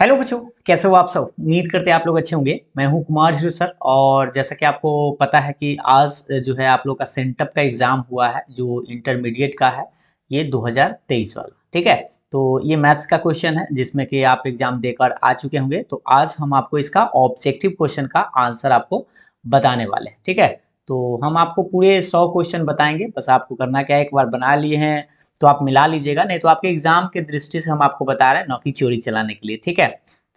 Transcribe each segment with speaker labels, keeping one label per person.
Speaker 1: Hello बच्चों, कैसे हो आप सब। उम्मीद करते हैं आप लोग अच्छे होंगे। मैं हूं कुमार हिरू सर, और जैसा कि आपको पता है कि आज जो है आप लोग का सेंटअप का एग्ज़ाम हुआ है जो इंटरमीडिएट का है, ये 2023 वाला। ठीक है, तो ये मैथ्स का क्वेश्चन है जिसमें कि आप एग्ज़ाम देकर आ चुके होंगे। तो आज हम आपको इसका ऑब्जेक्टिव क्वेश्चन का आंसर आपको बताने वाले हैं। ठीक है, तो हम आपको पूरे 100 क्वेश्चन बताएंगे। बस आपको करना क्या है, एक बार बना लिए हैं तो आप मिला लीजिएगा, नहीं तो आपके एग्जाम के दृष्टि से हम आपको बता रहे हैं, न कि चोरी चलाने के लिए। ठीक है,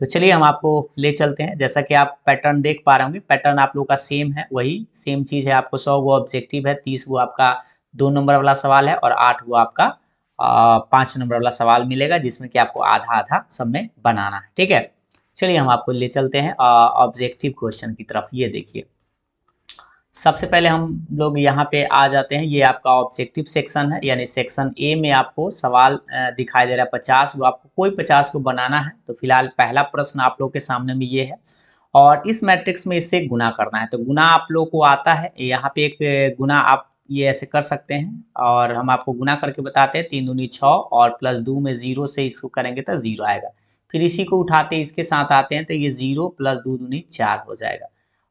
Speaker 1: तो चलिए हम आपको ले चलते हैं। जैसा कि आप पैटर्न देख पा रहे होंगे, पैटर्न आप लोग का सेम है, वही सेम चीज़ है। आपको 100 गो ऑब्जेक्टिव है, 30 गो आपका 2 नंबर वाला सवाल है और 8 गो आपका 5 नंबर वाला सवाल मिलेगा, जिसमें कि आपको आधा आधा सब में बनाना है। ठीक है, चलिए हम आपको ले चलते हैं ऑब्जेक्टिव क्वेश्चन की तरफ। ये देखिए, सबसे पहले हम लोग यहाँ पे आ जाते हैं। ये आपका ऑब्जेक्टिव सेक्शन है, यानी सेक्शन ए में आपको सवाल दिखाई दे रहा है 50 को। आपको कोई 50 को बनाना है। तो फिलहाल पहला प्रश्न आप लोग के सामने में ये है, और इस मैट्रिक्स में इससे गुना करना है। तो गुना आप लोग को आता है, यहाँ पे एक गुना आप ये ऐसे कर सकते हैं, और हम आपको गुना करके बताते हैं। 3 दूनी 6 और प्लस 2 में 0 से इसको करेंगे तो 0 आएगा। फिर इसी को उठाते इसके साथ आते हैं तो ये 0 प्लस 2 दूनी 4 हो जाएगा।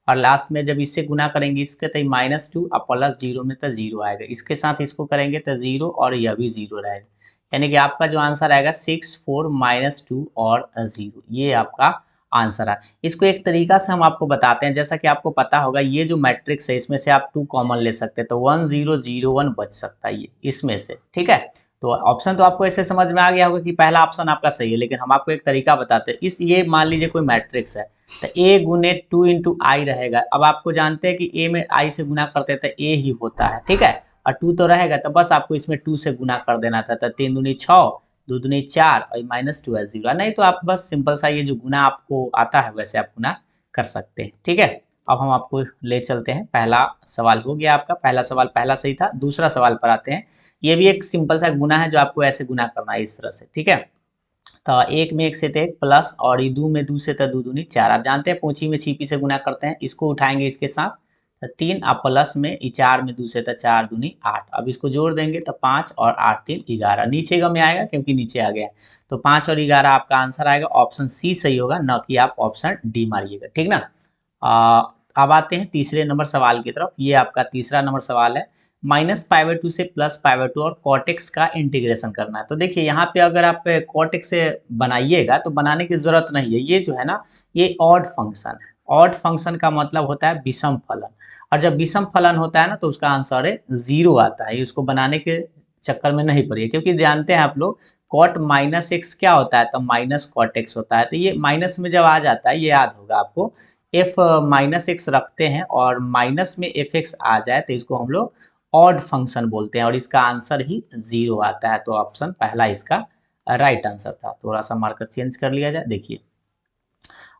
Speaker 1: और लास्ट में जब इससे गुना करेंगे इसके तो -2 और प्लस 0 में तो 0 आएगा। इसके साथ इसको करेंगे तो 0 और यह भी 0 रहेगा। यानी कि आपका जो आंसर आएगा 6 4 -2 और 0, ये आपका आंसर है। इसको एक तरीका से हम आपको बताते हैं। जैसा कि आपको पता होगा, ये जो मैट्रिक्स है इसमें से आप 2 कॉमन ले सकते हैं, तो 1 0 0 1 बच सकता है ये इसमें से। ठीक है, तो ऑप्शन तो आपको ऐसे समझ में आ गया होगा कि पहला ऑप्शन आपका सही है, लेकिन हम आपको एक तरीका बताते हैं। इस ये मान लीजिए कोई मैट्रिक्स है, तो ए गुने 2 इंटू आई रहेगा। अब आपको जानते हैं कि ए में आई से गुना करते हैं तो ए ही होता है। ठीक है, और 2 तो रहेगा, तो बस आपको इसमें 2 से गुना कर देना था। तो 3 दूनी 6, 2 दूनी 4 और -2 है 0। नहीं तो आप बस सिंपल सा ये जो गुना आपको आता है वैसे आप गुना कर सकते हैं। ठीक है, अब हम आपको ले चलते हैं। पहला सवाल हो गया आपका, पहला सवाल पहला सही था। दूसरा सवाल पर आते हैं। ये भी एक सिंपल सा गुना है जो आपको ऐसे गुना करना है इस तरह से। ठीक है, तो एक में एक से तो एक प्लस, और ये 2 में 2 से तो 2 दूनी 4। आप जानते हैं पूंछी में छिपी से गुना करते हैं। इसको उठाएंगे इसके साथ तो 3, और प्लस में ये 4 में 2 से तो 4 दूनी 8। अब इसको जोड़ देंगे तो 5 और 8 3 11। नीचे का में आएगा क्योंकि नीचे आ गया, तो 5 और 11 आपका आंसर आएगा। ऑप्शन सी सही होगा, न कि आप ऑप्शन डी मारिएगा। ठीक ना। अब आते हैं तीसरे नंबर सवाल की तरफ। ये आपका तीसरा नंबर सवाल है। -π/2 से +π/2 और कॉटेक्स का इंटीग्रेशन करना है। तो देखिए यहाँ पे अगर आप कॉटेक्स से बनाइएगा तो बनाने की जरूरत नहीं है। ये जो है ना, ये ऑड फंक्शन है। ऑड फंक्शन का मतलब होता है विषम फलन, और जब विषम फलन होता है ना तो उसका आंसर है 0 आता है। उसको बनाने के चक्कर में नहीं पड़िए, क्योंकि जानते हैं आप लोग कॉट -x क्या होता है, तो माइनस कॉट एक्स होता है। तो ये माइनस में जब आ जाता है, ये याद होगा आपको, f -x रखते हैं और माइनस में fx आ जाए तो इसको हम लोग ऑड फंक्शन बोलते हैं, और इसका आंसर ही 0 आता है। तो ऑप्शन पहला इसका राइट आंसर था। थोड़ा सा मार्कर चेंज कर लिया जाए, देखिए।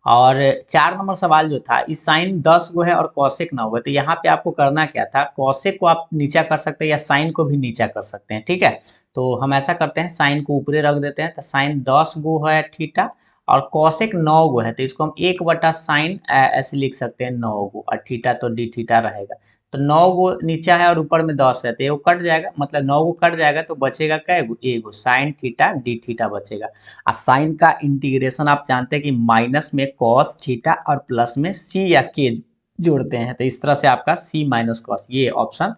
Speaker 1: और 4 नंबर सवाल जो था, इस साइन 10 गो है और कौशिक 9 गो है। तो यहाँ पे आपको करना क्या था, कौशिक को आप नीचा कर सकते हैं या साइन को भी नीचा कर सकते हैं। ठीक है, तो हम ऐसा करते हैं, साइन को ऊपरे रख देते हैं। तो साइन 10 गो है थीटा, और कौशिक 9 गो है, तो इसको हम 1/साइन ऐसे लिख सकते हैं 9 गो, और थीटा तो डी थीटा रहेगा। तो 9 गो नीचा है और ऊपर में 10 है, तो ये कट जाएगा, मतलब 9 गो कट जाएगा, तो बचेगा क्या, एगो साइन थीटा डी थीटा बचेगा। और साइन का इंटीग्रेशन आप जानते हैं कि माइनस में कॉस थीटा और प्लस में सी या के जोड़ते हैं। तो इस तरह से आपका सी माइनस कॉस, ये ऑप्शन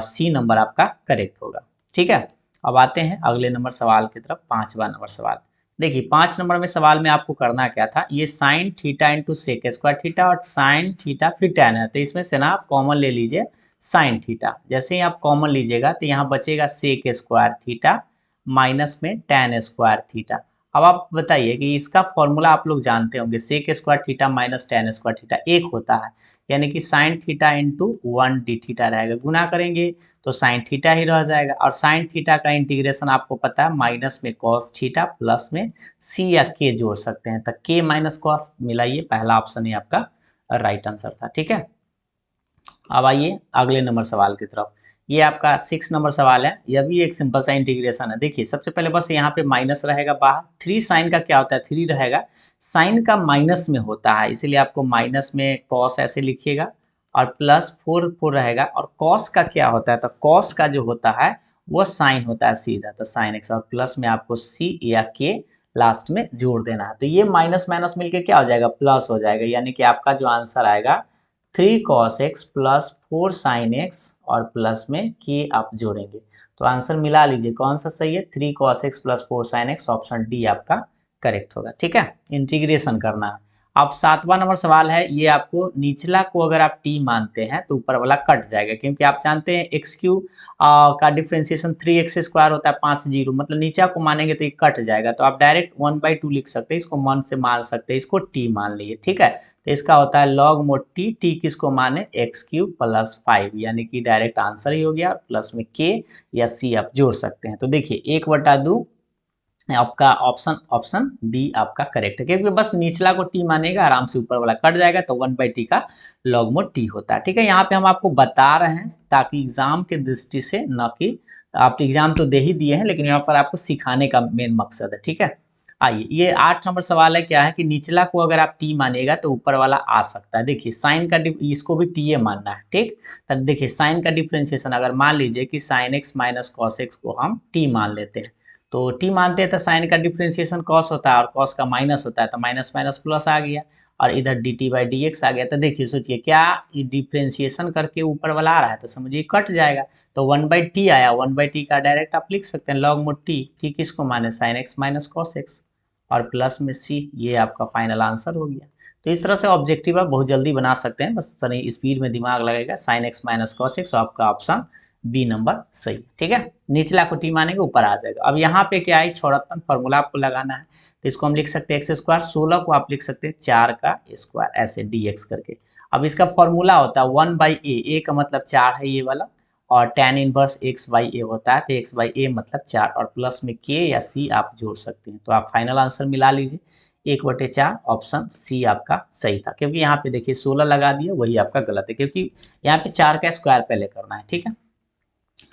Speaker 1: सी नंबर आपका करेक्ट होगा। ठीक है, अब आते हैं अगले नंबर सवाल की तरफ, 5वां नंबर सवाल। देखिए 5 नंबर में सवाल में आपको करना क्या था, ये sine theta into sec square theta और साइन थीटा फिर टैन है। तो इसमें से ना आप कॉमन ले लीजिए साइन थीटा। जैसे ही आप कॉमन लीजिएगा तो यहाँ बचेगा सेक स्क्वायर थीटा माइनस में टैन स्क्वायर थीटा। अब आप बताइए कि इसका फॉर्मूला आप लोग जानते होंगे, sec square theta minus tan square theta एक होता है, यानी कि sine theta into 1 d theta रहेगा। गुना करेंगे तो साइन थीटा ही रह जाएगा, और साइन थीटा का इंटीग्रेशन आपको पता है माइनस में कॉस थीटा प्लस में सी या के जोड़ सकते हैं। तो के माइनस कॉस मिलाइए, पहला ऑप्शन ही आपका राइट आंसर था। ठीक है, अब आइए अगले नंबर सवाल की तरफ। ये आपका 6 नंबर सवाल है। यह भी एक सिंपल सा इंटीग्रेशन है। देखिए सबसे पहले बस यहाँ पे माइनस रहेगा बाहर। 3 साइन का क्या होता है, 3 रहेगा, साइन का माइनस में होता है, इसीलिए आपको माइनस में कॉस ऐसे लिखिएगा, और प्लस 4 रहेगा। और कॉस का क्या होता है, तो कॉस का जो होता है वो साइन होता है सीधा, तो साइन एक्स, और प्लस में आपको सी या के लास्ट में जोड़ देना है। तो ये माइनस माइनस मिलके क्या हो जाएगा, प्लस हो जाएगा, यानी कि आपका जो आंसर आएगा 3 cos x plus 4 sin x और प्लस में के आप जोड़ेंगे। तो आंसर मिला लीजिए कौन सा सही है, 3 cos x plus 4 sin x, option D आपका करेक्ट होगा। ठीक है, इंटीग्रेशन करना है। अब 7वां नंबर सवाल है, ये आपको निचला को अगर आप t मानते हैं तो ऊपर वाला कट जाएगा, क्योंकि आप जानते हैं एक्स क्यू का डिफ्रेंसिएशन 3x² होता है 5 0, मतलब नीचा को मानेंगे तो ये कट जाएगा, तो आप डायरेक्ट 1/2 लिख सकते हैं, इसको मन से मान सकते हैं, इसको t मान लीजिए। ठीक है, तो इसका होता है log mod t, t किसको माने, x³ प्लस 5, यानी कि डायरेक्ट आंसर ही हो गया, प्लस में k या c आप जोड़ सकते हैं। तो देखिए 1/2 आपका ऑप्शन ऑप्शन बी आपका करेक्ट है, क्योंकि बस निचला को टी मानेगा, आराम से ऊपर वाला कट जाएगा, तो 1/t का log mod t होता है। ठीक है, यहाँ पे हम आपको बता रहे हैं ताकि एग्जाम के दृष्टि से, न कि आप एग्जाम तो दे ही दिए हैं, लेकिन यहाँ पर आपको सिखाने का मेन मकसद है। ठीक है, आइए ये 8 नंबर सवाल है, क्या है कि निचला को अगर आप टी मानिएगा तो ऊपर वाला आ सकता है। देखिए साइन का इसको भी टी ए मानना है। ठीक, तब देखिए साइन का डिफ्रेंशिएशन अगर मान लीजिए कि sine x minus cos x को हम टी मान लेते हैं, तो टी मानते हैं तो साइन का डिफ्रेंशिएशन कॉस होता है और कॉस का माइनस होता है, तो माइनस माइनस प्लस आ गया और इधर D T by D X आ गया। तो देखिए सोचिए क्या डिफ्रेंशिएशन करके ऊपर वाला आ रहा है, तो समझिए कट जाएगा, तो 1/t आया, 1/t का डायरेक्ट आप लिख सकते हैं लॉग मोड टी, टी किसको माने, sine x minus cos x और प्लस में सी, ये आपका फाइनल आंसर हो गया। तो इस तरह से ऑब्जेक्टिव आप बहुत जल्दी बना सकते हैं, बस सही स्पीड में दिमाग लगेगा, sine x minus cos x, आपका ऑप्शन बी नंबर सही। ठीक है, निचला को टी मानेंगे ऊपर आ जाएगा। अब यहाँ पे क्या है, छोड़ापन फॉर्मूला आपको लगाना है, तो इसको हम लिख सकते हैं x², 16 को आप लिख सकते हैं 4 का स्क्वायर, ऐसे dx करके। अब इसका फॉर्मूला होता है 1/a, a का मतलब 4 है ये वाला, और tan इनवर्स x/a होता है, तो x/a मतलब 4, और प्लस में k या c आप जोड़ सकते हैं। तो आप फाइनल आंसर मिला लीजिए 1/4, ऑप्शन सी आपका सही था, क्योंकि यहाँ पे देखिए 16 लगा दिया, वही आपका गलत है, क्योंकि यहाँ पे 4 का स्क्वायर पहले करना है। ठीक है,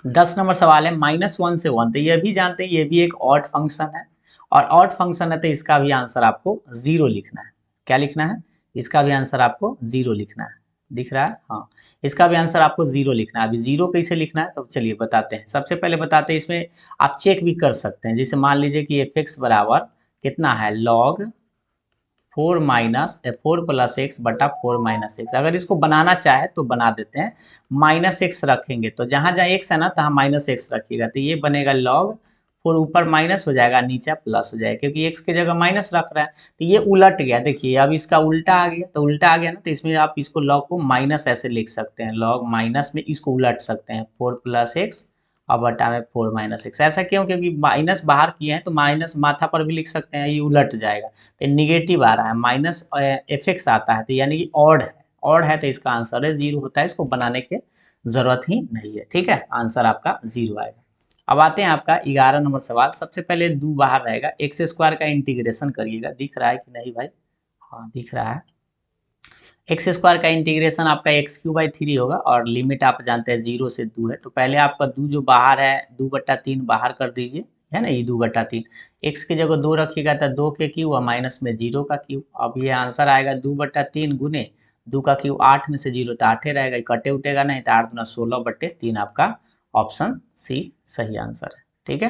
Speaker 1: 10 नंबर सवाल है, -1 से 1, तो ये भी जानते हैं ये भी एक ऑड फंक्शन है, और ऑड फंक्शन है तो इसका भी आंसर आपको 0 लिखना है। क्या लिखना है, इसका भी आंसर आपको 0 लिखना है, दिख रहा है, हाँ, इसका भी आंसर आपको 0 लिखना है। अभी 0 कैसे लिखना है, तो चलिए बताते हैं। सबसे पहले बताते हैं, इसमें आप चेक भी कर सकते हैं, जैसे मान लीजिए कि f(x) बराबर कितना है, log 4 प्लस एक्स बटा 4 माइनस एक्स। अगर इसको बनाना चाहे तो बना देते हैं, माइनस एक्स रखेंगे तो जहां जहां एक्स है ना तहां माइनस एक्स रखिएगा, तो ये बनेगा log 4, ऊपर माइनस हो जाएगा, नीचे प्लस हो जाएगा, क्योंकि एक्स की जगह माइनस रख रहा है, तो ये उलट गया। देखिए अब इसका उल्टा आ गया, तो उल्टा आ गया ना, तो इसमें आप इसको log को माइनस ऐसे लिख सकते हैं, log माइनस में इसको उलट सकते हैं, 4 प्लस एक्स और बटा में 4 माइनस एक्स। ऐसा क्यों, क्योंकि माइनस बाहर किए हैं तो माइनस माथा पर भी लिख सकते हैं, ये उलट जाएगा, तो निगेटिव आ रहा है, माइनस एफ आता है, तो यानी कि ऑड है, ऑड है तो इसका आंसर है 0 होता है, इसको बनाने की जरूरत ही नहीं है। ठीक है, आंसर आपका 0 आएगा। अब आते हैं आपका 11 नंबर सवाल। सबसे पहले 2 बाहर रहेगा, x² का इंटीग्रेशन करिएगा, दिख रहा है कि नहीं भाई, हाँ दिख रहा है। x² का इंटीग्रेशन आपका x³/3 होगा, और लिमिट आप जानते हैं 0 से 2 है, तो पहले आपका 2 जो बाहर है 2/3 बाहर कर दीजिए, है ना, ये 2/3, x की जगह 2 रखिएगा तो 2 के क्यू और माइनस में 0 का क्यू। अब ये आंसर आएगा 2/3 गुने 2 का क्यू, 8 में से 0 तो 8 रहेगा, कटे उठेगा नहीं, तो 8 दूना 16/3 आपका ऑप्शन सी सही आंसर है। ठीक है,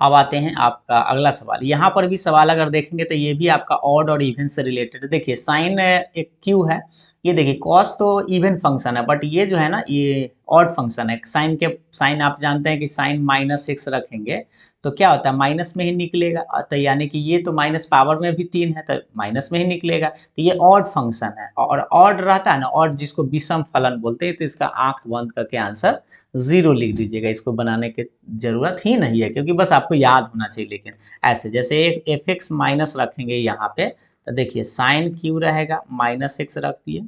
Speaker 1: अब आते हैं आपका अगला सवाल। यहाँ पर भी सवाल अगर देखेंगे तो ये भी आपका ऑड और इवन से रिलेटेड है। देखिए साइन एक क्यू है, ये देखिए कॉस तो इवन फंक्शन है, बट ये जो है ना ये ऑड फंक्शन है। साइन के साइन आप जानते हैं कि साइन -6 रखेंगे तो क्या होता है, माइनस में ही निकलेगा, तो यानी कि ये तो माइनस पावर में भी 3 है तो माइनस में ही निकलेगा, तो ये ऑड फंक्शन है, और ऑड रहता है ना, ऑड जिसको विषम फलन बोलते हैं, तो इसका आंख बंद करके आंसर 0 लिख दीजिएगा, इसको बनाने की जरूरत ही नहीं है, क्योंकि बस आपको याद होना चाहिए। लेकिन ऐसे जैसे एक f(x) माइनस रखेंगे यहाँ पे, तो देखिए साइन क्यू रहेगा, -6 रख दिए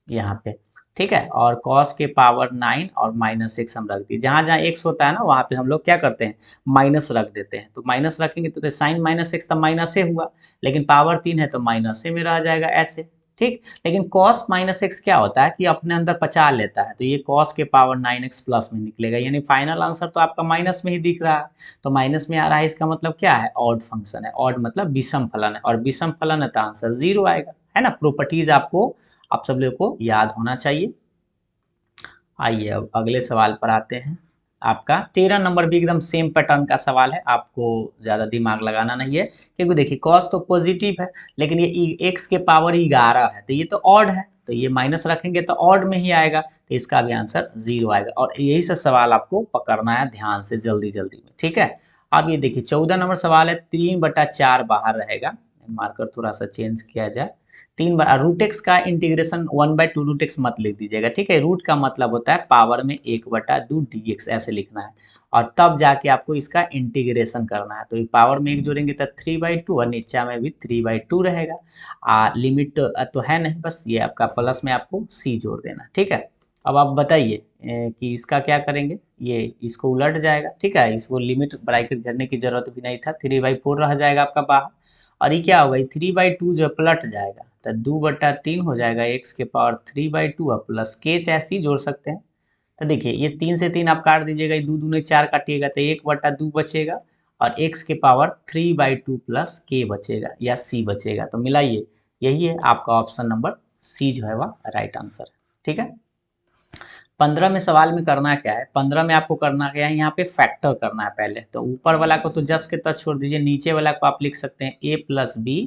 Speaker 1: यहाँ पे, ठीक है, और cos के पावर 9 और -6 हम रख दिए। जहाँ जहाँ x होता है ना वहाँ पे हम लोग क्या करते हैं, माइनस रख देते हैं, तो माइनस रखेंगे तो साइन -6 तो माइनस से हुआ, लेकिन पावर 3 है तो माइनस से में रह जाएगा ऐसे। ठीक, लेकिन cos -x क्या होता है कि अपने अंदर पचा लेता है, तो ये cos के पावर 9x प्लस में निकलेगा, यानी फाइनल आंसर तो आपका माइनस में ही दिख रहा है, तो माइनस में आ रहा है, इसका मतलब क्या है, ऑड फंक्शन है, ऑड मतलब विषम फलन है, और विषम फलन है तो आंसर 0 आएगा, है ना। प्रॉपर्टीज आपको आप सब लोग को याद होना चाहिए। आइए अब अगले सवाल पर आते हैं। आपका 13 नंबर भी एकदम सेम पैटर्न का सवाल है, आपको ज़्यादा दिमाग लगाना नहीं है, क्योंकि देखिए कॉस तो पॉजिटिव है लेकिन ये एक्स के पावर 11 है, तो ये तो ऑड है, तो ये माइनस रखेंगे तो ऑड में ही आएगा, तो इसका भी आंसर 0 आएगा। और यही से सवाल आपको पकड़ना है ध्यान से, जल्दी जल्दी में, ठीक है। अब ये देखिए 14 नंबर सवाल है, 3/4 बाहर रहेगा, मार्कर थोड़ा सा चेंज किया जाए, 3 रूट एक्स का इंटीग्रेशन 1/2 रूट एक्स मत लिख दीजिएगा, ठीक है। रूट का मतलब होता है पावर में 1/2 dx, ऐसे लिखना है, और तब जाके आपको इसका इंटीग्रेशन करना है। तो पावर में 1 जोड़ेंगे तो 3/2 और नीचे में भी 3/2 रहेगा। लिमिट तो है नहीं, बस ये आपका प्लस में आपको सी जोड़ देना, ठीक है। अब आप बताइए कि इसका क्या करेंगे, ये इसको उलट जाएगा, ठीक है, इसको लिमिट ब्रैकेट करने की जरूरत भी नहीं था, 3/4 रह जाएगा आपका बाहर, और ये क्या होगा, 3/2 जो पलट जाएगा तो 2/3 हो जाएगा, एक्स के पावर 3/2 और प्लस के ऐसे ही जोड़ सकते हैं। तो देखिए ये 3 से 3 आप काट दीजिएगा, 2 दूनी 4 काटिएगा तो 1/2 बचेगा, और एक्स के पावर 3/2 प्लस के बचेगा या सी बचेगा। तो मिलाइए, यही है आपका ऑप्शन नंबर सी जो है वह राइट आंसर है, ठीक है। 15 में सवाल में करना क्या है, 15 में आपको करना क्या है, यहाँ पे फैक्टर करना है पहले, तो ऊपर वाला को तो जस्ट के तक छोड़ दीजिए, नीचे वाला को आप लिख सकते हैं a plus B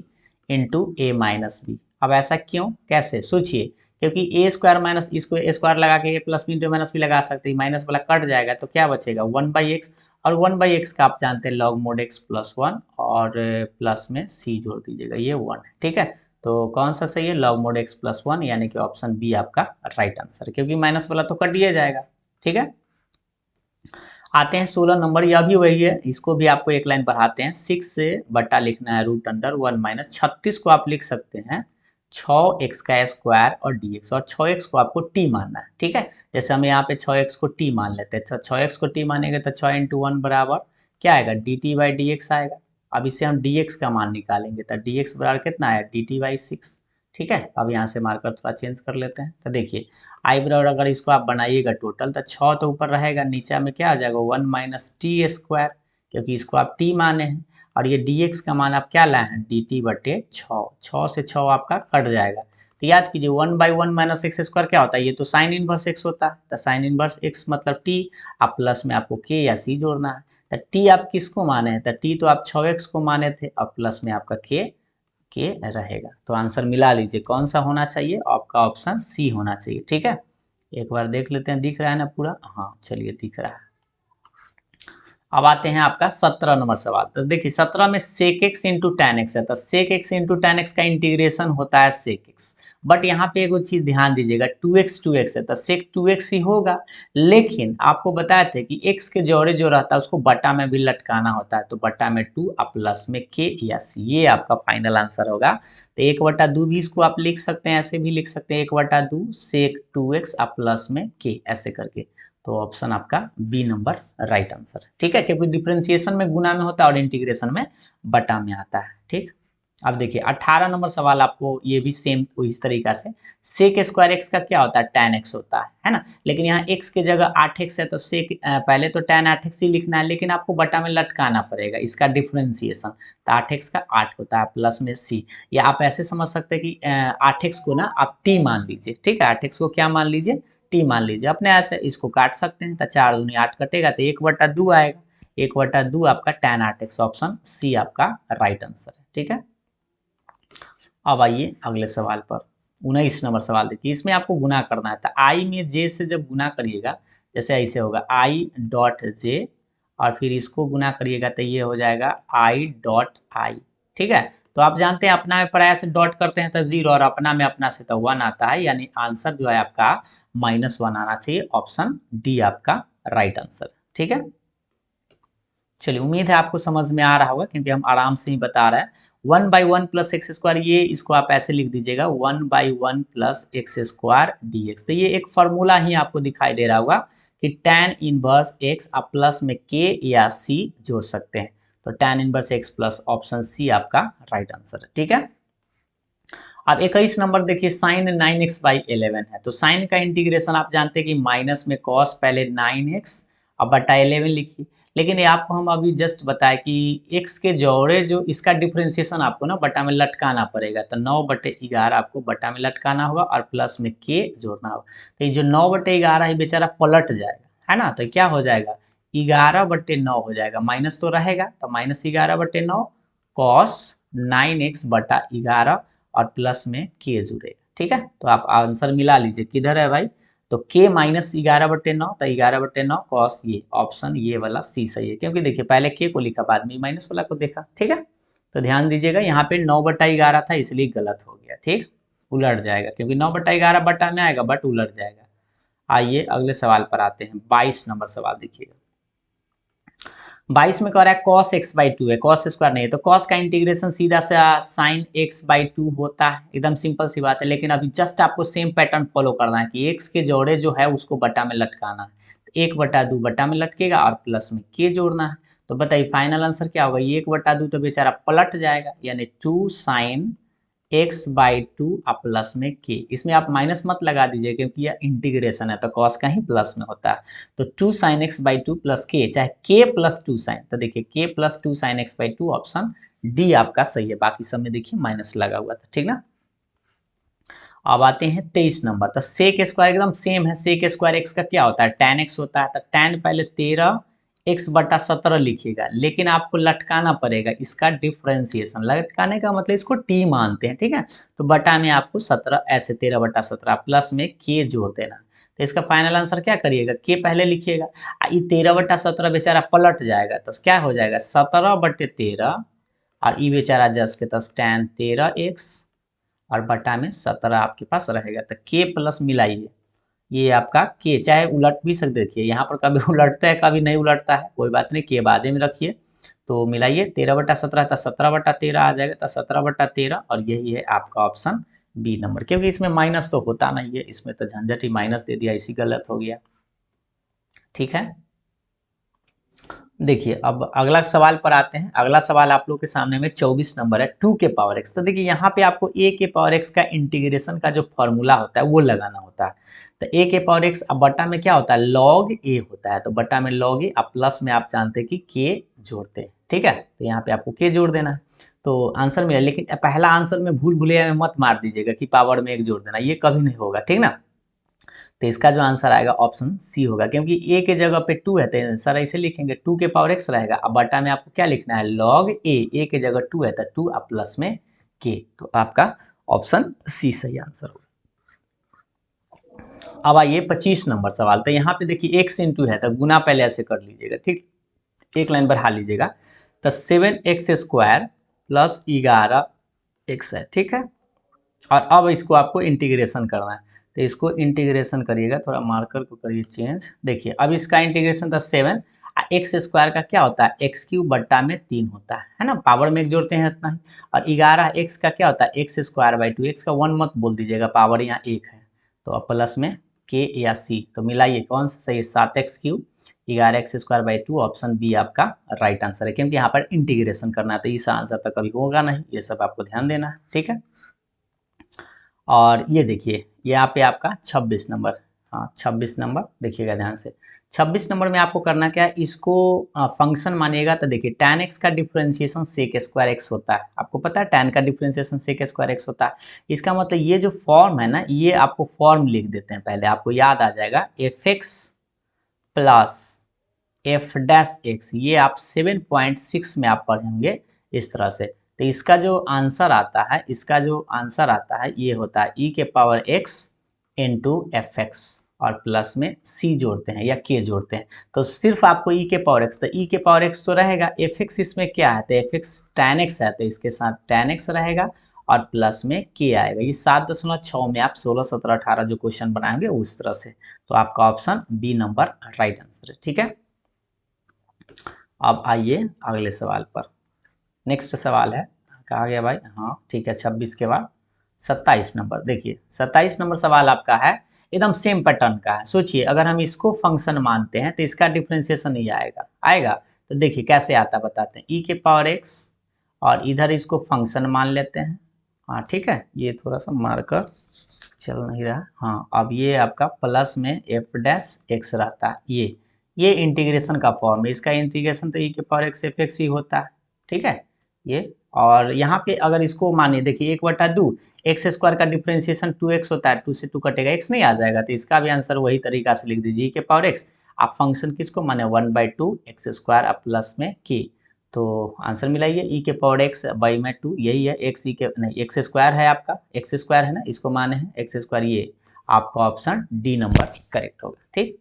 Speaker 1: into A minus B. अब ऐसा क्यों, कैसे, सोचिए, क्योंकि ए स्क्वायर माइनस, इसको ए स्क्वायर लगा के A plus B into minus B लगा सकते हैं, माइनस वाला कट जाएगा तो क्या बचेगा 1/x, और 1/x का आप जानते हैं लॉग मोड x प्लस 1, और प्लस में c जोड़ दीजिएगा, ये 1 है, ठीक है। तो कौन सा सही है, लॉग मोड x प्लस 1, यानी कि ऑप्शन बी आपका राइट आंसर है, क्योंकि माइनस वाला तो कट दिया जाएगा, ठीक है। आते हैं 16 नंबर, यह भी वही है, इसको भी आपको एक लाइन बढ़ाते हैं, 6 से बटा लिखना है √1 माइनस 36 को आप लिख सकते हैं 6x का स्क्वायर और dx, और 6x को आपको t मानना है, ठीक है। जैसे हम यहाँ पे 6x को t मान लेते हैं, तो 6x को t मानेंगे तो 6 × 1 बराबर क्या आएगा, dt/dx आएगा। अब इसे हम dx का मान निकालेंगे तो dx बराबर कितना आया, dt/6, ठीक है। अब यहाँ से मार्कर थोड़ा चेंज कर लेते हैं, तो देखिए आई बराबर अगर इसको आप बनाइएगा टोटल तो 6 तो ऊपर रहेगा, नीचे में क्या आ जाएगा 1 माइनस टी स्क्वायर, क्योंकि इसको आप t माने हैं, और ये dx का मान आप क्या लाए हैं, dt/6, 6 से 6 आपका कट जाएगा। तो याद कीजिए 1/1 माइनस एक्स स्क्वायर क्या होता है, ये तो साइन इनवर्स एक्स होता है, तो साइन इनवर्स एक्स मतलब t, आप प्लस में आपको k या c जोड़ना है। तो t आप किसको माने हैं, तो t तो आप 6x को माने थे, और प्लस में आपका k रहेगा। तो आंसर मिला लीजिए, कौन सा होना चाहिए, आपका ऑप्शन सी होना चाहिए, ठीक है। एक बार देख लेते हैं, दिख रहा है ना पूरा, हाँ चलिए दिख रहा है। अब आते हैं आपका 17 नंबर सवाल, तो देखिए 17 में sec x into tan x है, तो sec x into tan x का इंटीग्रेशन होता है सेक एक्स, बट यहाँ पे एक चीज ध्यान दीजिएगा, 2x है तो सेक 2x ही होगा, लेकिन आपको बताए थे कि x के जोड़े जो रहता है उसको बटा में भी लटकाना होता है, तो बटा में 2 और प्लस में k या c, ये आपका फाइनल आंसर होगा। तो 1/2 भी इसको आप लिख सकते हैं, ऐसे भी लिख सकते हैं 1/2 सेक 2x और प्लस में k, ऐसे करके। तो ऑप्शन आपका बी नंबर राइट आंसर है, ठीक है, क्योंकि डिफरेंशिएशन में गुना में होता है और इंटीग्रेशन में बटा में आता है, ठीक। अब देखिए 18 नंबर सवाल आपको ये भी सेम इस तरीका से, सेक स्क्वायर एक्स का क्या होता है, tan x होता है ना, लेकिन यहाँ x की जगह 8x है तो सेक पहले तो tan 8x ही लिखना है, लेकिन आपको बटा में लटकाना पड़ेगा इसका डिफरेंशिएशन, तो 8x का 8 होता है प्लस में c, या आप ऐसे समझ सकते हैं कि 8x को ना आप t मान लीजिए, ठीक है, 8x को क्या मान लीजिए, टी मान लीजिए, अपने ऐसे इसको काट सकते हैं, तो 4 दूनी 8 कटेगा तो 1/2 आएगा, 1/2 आपका tan 8x, ऑप्शन सी आपका राइट आंसर है, ठीक है। अब आइए अगले सवाल पर, 19 नंबर सवाल देखिए, इसमें आपको गुना करना है, तो आई में जे से जब गुना करिएगा, जैसे ऐसे होगा i.j, और फिर इसको गुना करिएगा तो ये हो जाएगा i.i, ठीक है। तो आप जानते हैं अपना में पराया से डॉट करते हैं तो 0, और अपना में अपना से तो 1 आता है, यानी आंसर जो है आपका -1 आना चाहिए, ऑप्शन डी आपका राइट आंसर, ठीक है। चलिए उम्मीद है आपको समझ में आ रहा होगा, क्योंकि हम आराम से ही बता रहे हैं। 1/1 प्लस एक्स स्क्वायर, ये इसको आप ऐसे लिख दीजिएगा 1/1 प्लस एक्स स्क्वायर dx, तो ये एक फॉर्मूला ही आपको दिखाई दे रहा होगा कि tan इनवर्स एक्स आप प्लस में k या c जोड़ सकते हैं, तो tan inverse x plus, option C आपका राइट आंसर है, ठीक है। अब 21 नंबर देखिए, साइन 9x/11 है, तो साइन का इंटीग्रेशन आप जानते हैं कि माइनस में कॉस, पहले 9x अब बटा 11 लिखिए, लेकिन ये आपको हम अभी जस्ट बताए कि x के जोड़े जो इसका डिफरेंशिएशन आपको ना बटा में लटकाना पड़ेगा, तो 9/11 आपको बटा में लटकाना होगा और प्लस में k जोड़ना होगा, तो ये जो 9/11 है बेचारा पलट जाएगा, है ना, तो क्या हो जाएगा 11/9 हो जाएगा, माइनस तो रहेगा तो -11/9 cos 9x/11 और प्लस में k जुड़ेगा। ठीक है, तो आप आंसर मिला लीजिए किधर है भाई, तो k -11/9 तो 11/9 cos, ये ऑप्शन ये वाला सी सही है, क्योंकि देखिए पहले k को लिखा बाद में माइनस वाला को देखा। ठीक है, तो ध्यान दीजिएगा यहाँ पे 9/11 था इसलिए गलत हो गया। ठीक, उलट जाएगा क्योंकि 9/11 बटा में आएगा बट उलट जाएगा। आइए अगले सवाल पर आते हैं, 22 नंबर सवाल देखिएगा। 22 में कह रहा है cos x/2 है, cos स्क्वायर नहीं है, तो cos का इंटीग्रेशन सीधा सा sin x/2 होता है, एकदम सिंपल सी बात है। लेकिन अभी जस्ट आपको सेम पैटर्न फॉलो करना है कि x के जोड़े जो है उसको बटा में लटकाना है, 1/2 बटा में लटकेगा और प्लस में k जोड़ना है। तो बताइए फाइनल आंसर क्या होगा, 1/2 तो बेचारा पलट जाएगा, यानी 2 sin x/2 और प्लस में k। इसमें आप माइनस मत लगा दीजिए क्योंकि यह इंटीग्रेशन है तो cos का ही प्लस में होता है। तो 2 sin x/2 प्लस k, चाहे k प्लस 2 sin, तो देखिए k plus 2 sin x/2 option D आपका सही है, बाकी सब में देखिए माइनस लगा हुआ था। ठीक ना, अब आते हैं 23 नंबर, तो सेक स्क्वायर एकदम सेम है, सेक स्क्वायर एक्स का क्या होता है, tan x होता है, तो tan पहले 13x/17 लिखिएगा, लेकिन आपको लटकाना पड़ेगा इसका डिफ्रेंसिएशन, लटकाने का मतलब इसको t मानते हैं। ठीक है, तो बटा में आपको 17 ऐसे 13/17 प्लस में k जोड़ देना। तो इसका फाइनल आंसर क्या करिएगा, k पहले लिखिएगा, ये 13/17 बेचारा पलट जाएगा तो क्या हो जाएगा 17/13 और ये बेचारा जस्ट के तस tan 13x और बटा में 17 आपके पास रहेगा। तो k प्लस मिलाइए, ये आपका k, चाहे उलट भी सकते, देखिए यहाँ पर कभी उलटता है कभी नहीं उलटता है, कोई बात नहीं, k बाद में रखिए। तो मिलाइए 13/17 तो 17/13 आ जाएगा, तो 17/13 और यही है आपका ऑप्शन बी नंबर, क्योंकि इसमें माइनस तो होता नहीं है, इसमें तो झंझट ही माइनस दे दिया, इसी गलत हो गया। ठीक है, देखिए अब अगला सवाल पर आते हैं। अगला सवाल आप लोग के सामने में 24 नंबर है, 2 के पावर x। तो देखिए यहाँ पे आपको a के पावर x का इंटीग्रेशन का जो फॉर्मूला होता है वो लगाना होता है। तो a के पावर x अब बटा में क्या होता है, log a होता है, तो बटा में log a, अब प्लस में आप जानते हैं कि k जोड़ते हैं। ठीक है, तो यहाँ पे आपको k जोड़ देना है तो आंसर मिला। लेकिन पहला आंसर में भूल भुलैया में मत मार दीजिएगा कि पावर में 1 जोड़ देना, ये कभी नहीं होगा। ठीक ना, तो इसका जो आंसर आएगा ऑप्शन सी होगा, क्योंकि a के जगह पे 2 है तो आंसर ऐसे लिखेंगे 2 के पावर x रहेगा, अब बटा में आपको क्या लिखना है log a के जगह 2 है तो 2 अब प्लस में k, तो आपका ऑप्शन सी सही आंसर होगा। अब आइए 25 नंबर सवाल, तो यहाँ पे देखिए x इंटू है तो गुना पहले ऐसे कर लीजिएगा। ठीक, एक लाइन बढ़ा लीजिएगा, तो 7x² प्लस 11x है। ठीक है, और अब इसको आपको इंटीग्रेशन करना है, तो इसको इंटीग्रेशन करिएगा, थोड़ा मार्कर को करिए चेंज। देखिए अब इसका इंटीग्रेशन था 7, एक्स स्क्वायर का क्या होता है x³ बट्टा में 3 होता है ना, पावर में एक जोड़ते हैं इतना ही। और 11x का क्या होता है x² 2, x का 1 मत बोल दीजिएगा, पावर यहाँ 1 है, तो अब प्लस में k या c, तो मिलाइए कौन सा सही है, 7x³ 11x² 2, ऑप्शन बी आपका राइट आंसर है, क्योंकि यहाँ पर इंटीग्रेशन करना है, तो इस आंसर तो कभी होगा नहीं, ये सब आपको ध्यान देना है। ठीक है, और ये देखिए यहाँ पे आपका 26 नंबर, हाँ 26 नंबर देखिएगा ध्यान से। 26 नंबर में आपको करना क्या है, इसको फंक्शन मानिएगा, तो देखिए tan x का डिफरेंशिएशन sec² x होता है, आपको पता है tan का डिफरेंशिएशन sec² x होता है। इसका मतलब ये जो फॉर्म है ना, ये आपको फॉर्म लिख देते हैं, पहले आपको याद आ जाएगा fx प्लस f'(x), ये आप 7.6 में आप पढ़ेंगे इस तरह से। तो इसका जो आंसर आता है, इसका जो आंसर आता है ये होता है e के पावर x इंटू fx और प्लस में c जोड़ते हैं या k जोड़ते हैं, तो सिर्फ आपको e के पावर x, तो e के पावर x तो रहेगा, fx इसमें क्या है, तो fx tan x है, तो इसके साथ tan x रहेगा और प्लस में k आएगा। ये 7.6 में आप 16, 17, 18 जो क्वेश्चन बनाएंगे उस तरह से, तो आपका option B number right answer है। ठीक है, अब आइए अगले सवाल पर। नेक्स्ट सवाल है, कहा गया भाई, हाँ ठीक है, 26 के बाद 27 नंबर। देखिए 27 नंबर सवाल आपका है, एकदम सेम पैटर्न का है। सोचिए अगर हम इसको फंक्शन मानते हैं तो इसका डिफ्रेंशिएशन नहीं आएगा, तो देखिए कैसे आता बताते हैं, ई के पावर x और इधर इसको फंक्शन मान लेते हैं। हाँ ठीक है, ये थोड़ा सा मार्कर चल नहीं रहा, हाँ अब ये आपका प्लस में f'(x) रहता है, ये इंटीग्रेशन का फॉर्म है, इसका इंटीग्रेशन तो e के पावर x fx ही होता है। ठीक है, ये और यहाँ पे अगर इसको मानिए, देखिए 1/2 x² का डिफरेंशिएशन 2x होता है, 2 से 2 कटेगा, x नहीं आ जाएगा, तो इसका भी आंसर वही तरीका से लिख दीजिए e के पावर x आप फंक्शन किसको माने 1/2 x² प्लस में k, तो आंसर मिला ये e के पावर x बाई में 2, यही है x e के नहीं x² है आपका, x² है ना, इसको माने हैं x², ये आपका ऑप्शन डी नंबर करेक्ट होगा। ठीक,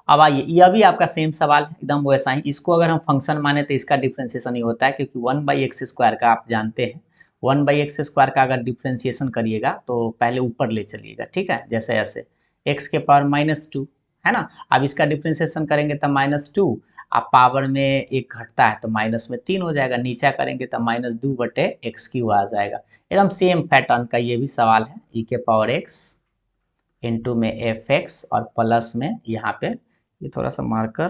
Speaker 1: अब आइए यह भी आपका सेम सवाल है एकदम वैसा ही, इसको अगर हम फंक्शन माने तो इसका डिफ्रेंसिएशन ही होता है, क्योंकि 1/x² का आप जानते हैं 1/x² का अगर डिफ्रेंसिएशन करिएगा तो पहले ऊपर ले चलिएगा, ठीक है, जैसे ऐसे x के पावर -2 है ना, अब इसका डिफ्रेंसिएशन करेंगे तो -2, अब पावर में एक घटता है तो माइनस में 3 हो जाएगा, नीचा करेंगे तो -2/x³ आ जाएगा। एकदम सेम पैटर्न का ये भी सवाल है, e के पावर x इंटू में fx और प्लस में यहाँ पे, ये थोड़ा सा मार्कर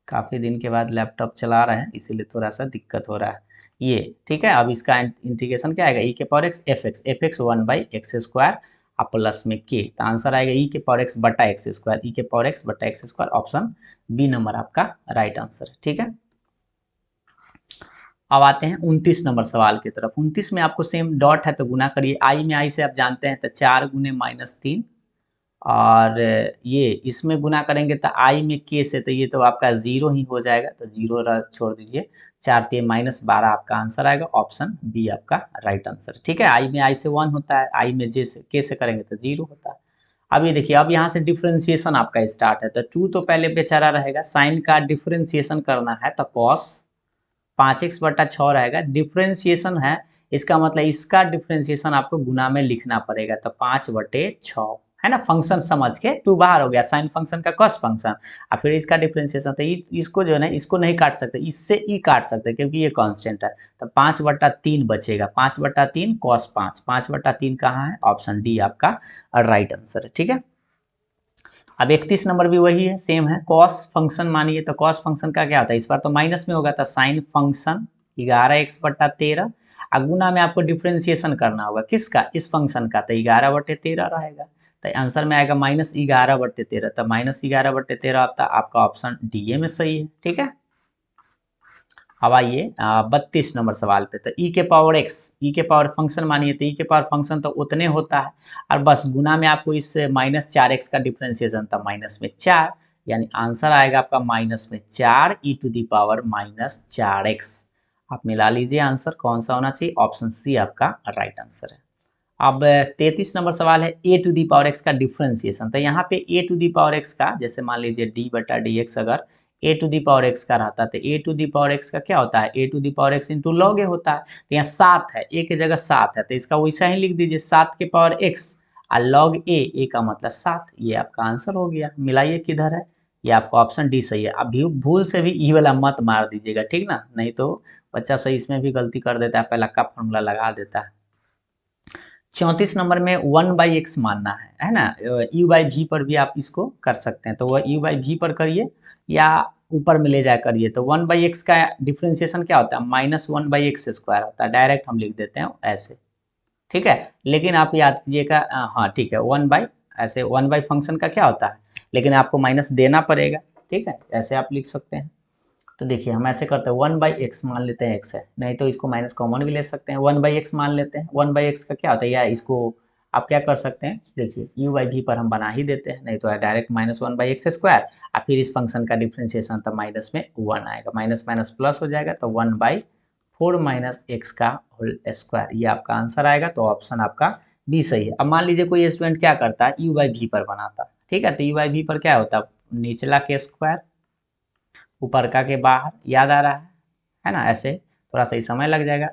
Speaker 1: काफ़ी दिन के बाद लैपटॉप चला रहे हैं इसीलिए थोड़ा सा दिक्कत हो रहा है ये, ठीक है। अब इसका इंटीग्रेशन क्या आएगा, e के पावर x fx 1/x² और प्लस में k, तो आंसर आएगा e के पावर x बटा x², e के पावर x बटा x², ऑप्शन बी नंबर आपका राइट आंसर है। ठीक है, अब आते हैं 29 नंबर सवाल की तरफ। 29 में आपको सेम डॉट है तो गुना करिए, आई में आई से आप जानते हैं तो 4 गुने -3, और ये इसमें गुना करेंगे तो आई में के से, तो ये तो आपका 0 ही हो जाएगा, तो 0 छोड़ दीजिए, 4 × -12 आपका आंसर आएगा, ऑप्शन बी आपका राइट आंसर है। ठीक है, आई में आई से 1 होता है, आई में जे से के से करेंगे तो 0 होता है। अब ये देखिए, अब यहाँ से डिफ्रेंसिएशन आपका स्टार्ट है, तो 2 तो पहले बेचारा रहेगा, साइन का डिफ्रेंसिएशन करना है तो कॉस 5x/6 रहेगा, डिफ्रेंसिएशन है इसका मतलब इसका डिफ्रेंसिएशन आपको गुना में लिखना पड़ेगा, तो 5/6 है ना, फंक्शन समझ के 2 बाहर हो गया, साइन फंक्शन का कॉस फंक्शन, और फिर इसका डिफ्रेंसिएशन, तो इसको जो है ना इसको नहीं काट सकते, इससे ई काट सकते क्योंकि ये कांस्टेंट है, तो 5/3 बचेगा, 5/3 cos 5, 5/3 कहाँ है, ऑप्शन डी आपका राइट आंसर है। ठीक है, अब 31 नंबर भी वही है, सेम है, कॉस फंक्शन मानिए, तो कॉस फंक्शन का क्या होता है, इस बार तो माइनस में होगा, तो साइन फंक्शन 11x/13, गुना में आपको डिफ्रेंसिएशन करना होगा किसका, इस फंक्शन का, तो 11/13 रहेगा, तो आंसर में आएगा -11/13, तो -11/13 आपका ऑप्शन डी में सही है। ठीक है, अब आइए 32 नंबर सवाल पे, तो e के पावर x, e के पावर फंक्शन मानिए, तो e के पावर फंक्शन तो उतने होता है, और बस गुना में आपको इस -4x का डिफ्रेंसिएशन था -4, यानी आंसर आएगा आपका -4 e⁻⁻4x, आप मिला लीजिए आंसर कौन सा होना चाहिए, ऑप्शन सी आपका राइट आंसर है। अब 33 नंबर सवाल है a⁻x का डिफ्रेंसिएशन, तो यहाँ पे a⁻x का, जैसे मान लीजिए d/dx अगर a⁻x का रहता है तो a⁻x का क्या होता है, a⁻x इंटू लॉग ए होता है, तो यहाँ 7 है, a की जगह 7 है, तो इसका वैसा ही लिख दीजिए 7 के पावर x और लॉग ए का मतलब 7, ये आपका आंसर हो गया। मिलाइए किधर है, ये आपका ऑप्शन डी सही है। अब भूल से भी ई वाला मत मार दीजिएगा, ठीक ना, नहीं तो बच्चा सही इसमें भी गलती कर देता है, पहला का फॉर्मूला लगा देता है। 34 नंबर में 1/x मानना है ना, u/v पर भी आप इसको कर सकते हैं, तो वह u/v पर करिए या ऊपर में ले जाया करिए, तो 1/x का डिफ्रेंसिएशन क्या होता है, -1/x² होता है, डायरेक्ट हम लिख देते हैं ऐसे, ठीक है, लेकिन आप याद कीजिएगा, हाँ ठीक है, 1/ ऐसे 1/ फंक्शन का क्या होता है, लेकिन आपको माइनस देना पड़ेगा, ठीक है, ऐसे आप लिख सकते हैं। तो देखिए हम ऐसे करते हैं 1/x मान लेते हैं x है, नहीं तो इसको माइनस कॉमन भी ले सकते हैं, 1/x मान लेते हैं, 1/x का क्या होता है, या इसको आप क्या कर सकते हैं, देखिए u/v पर हम बना ही देते हैं, नहीं तो डायरेक्ट -1/x² और फिर इस फंक्शन का डिफ्रेंसिएशन तो माइनस में 1 आएगा, माइनस माइनस प्लस हो जाएगा, तो 1/4 - x का होल स्क्वायर, ये आपका आंसर आएगा, तो ऑप्शन आपका बी सही है। अब मान लीजिए कोई स्टूडेंट क्या करता है, u/v पर बनाता है, ठीक है, तो u/v पर क्या होता है, निचला के स्क्वायर ऊपर का के बाहर, याद आ रहा है ना, ऐसे थोड़ा सा ही समय लग जाएगा,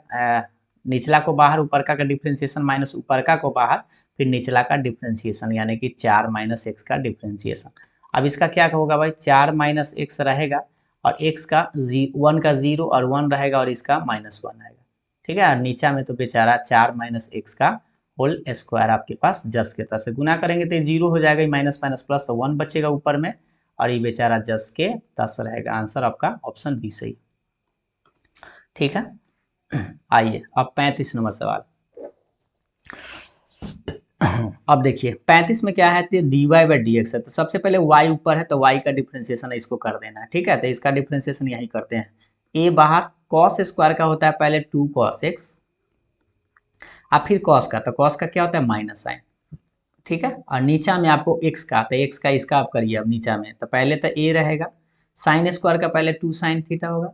Speaker 1: निचला को बाहर, ऊपर का डिफ्रेंसिएशन माइनस ऊपर का को बाहर, फिर निचला का डिफ्रेंसिएशन, यानी कि 4 - x का डिफ्रेंसिएशन। अब इसका क्या होगा भाई, 4 - x रहेगा और x का 1 का 0 और 1 रहेगा और इसका -1 आएगा, ठीक है, और नीचा में तो बेचारा 4 - x का होल स्क्वायर आपके पास जस के तस से गुना करेंगे तो 0 हो जाएगा, माइनस माइनस प्लस, तो 1 बचेगा ऊपर में, और ये बेचारा जस के तस रहेगा, आंसर आपका ऑप्शन बी सही, ठीक है। आइए अब 35 नंबर सवाल, अब देखिए 35 में क्या है, तो dy/dx है, तो सबसे पहले y ऊपर है तो y का डिफ्रेंसिएशन इसको कर देना है, ठीक है, तो इसका डिफ्रेंसिएशन यही करते हैं, a बाहर, cos स्क्वायर का होता है पहले 2 cos x, अब फिर cos का, तो cos का क्या होता है माइनस साइन, ठीक है। और नीचा में आपको x का, तो x का इसका आप करिए अब नीचा में, तो पहले तो a रहेगा, साइन स्क्वायर का पहले 2 साइन थीटा होगा,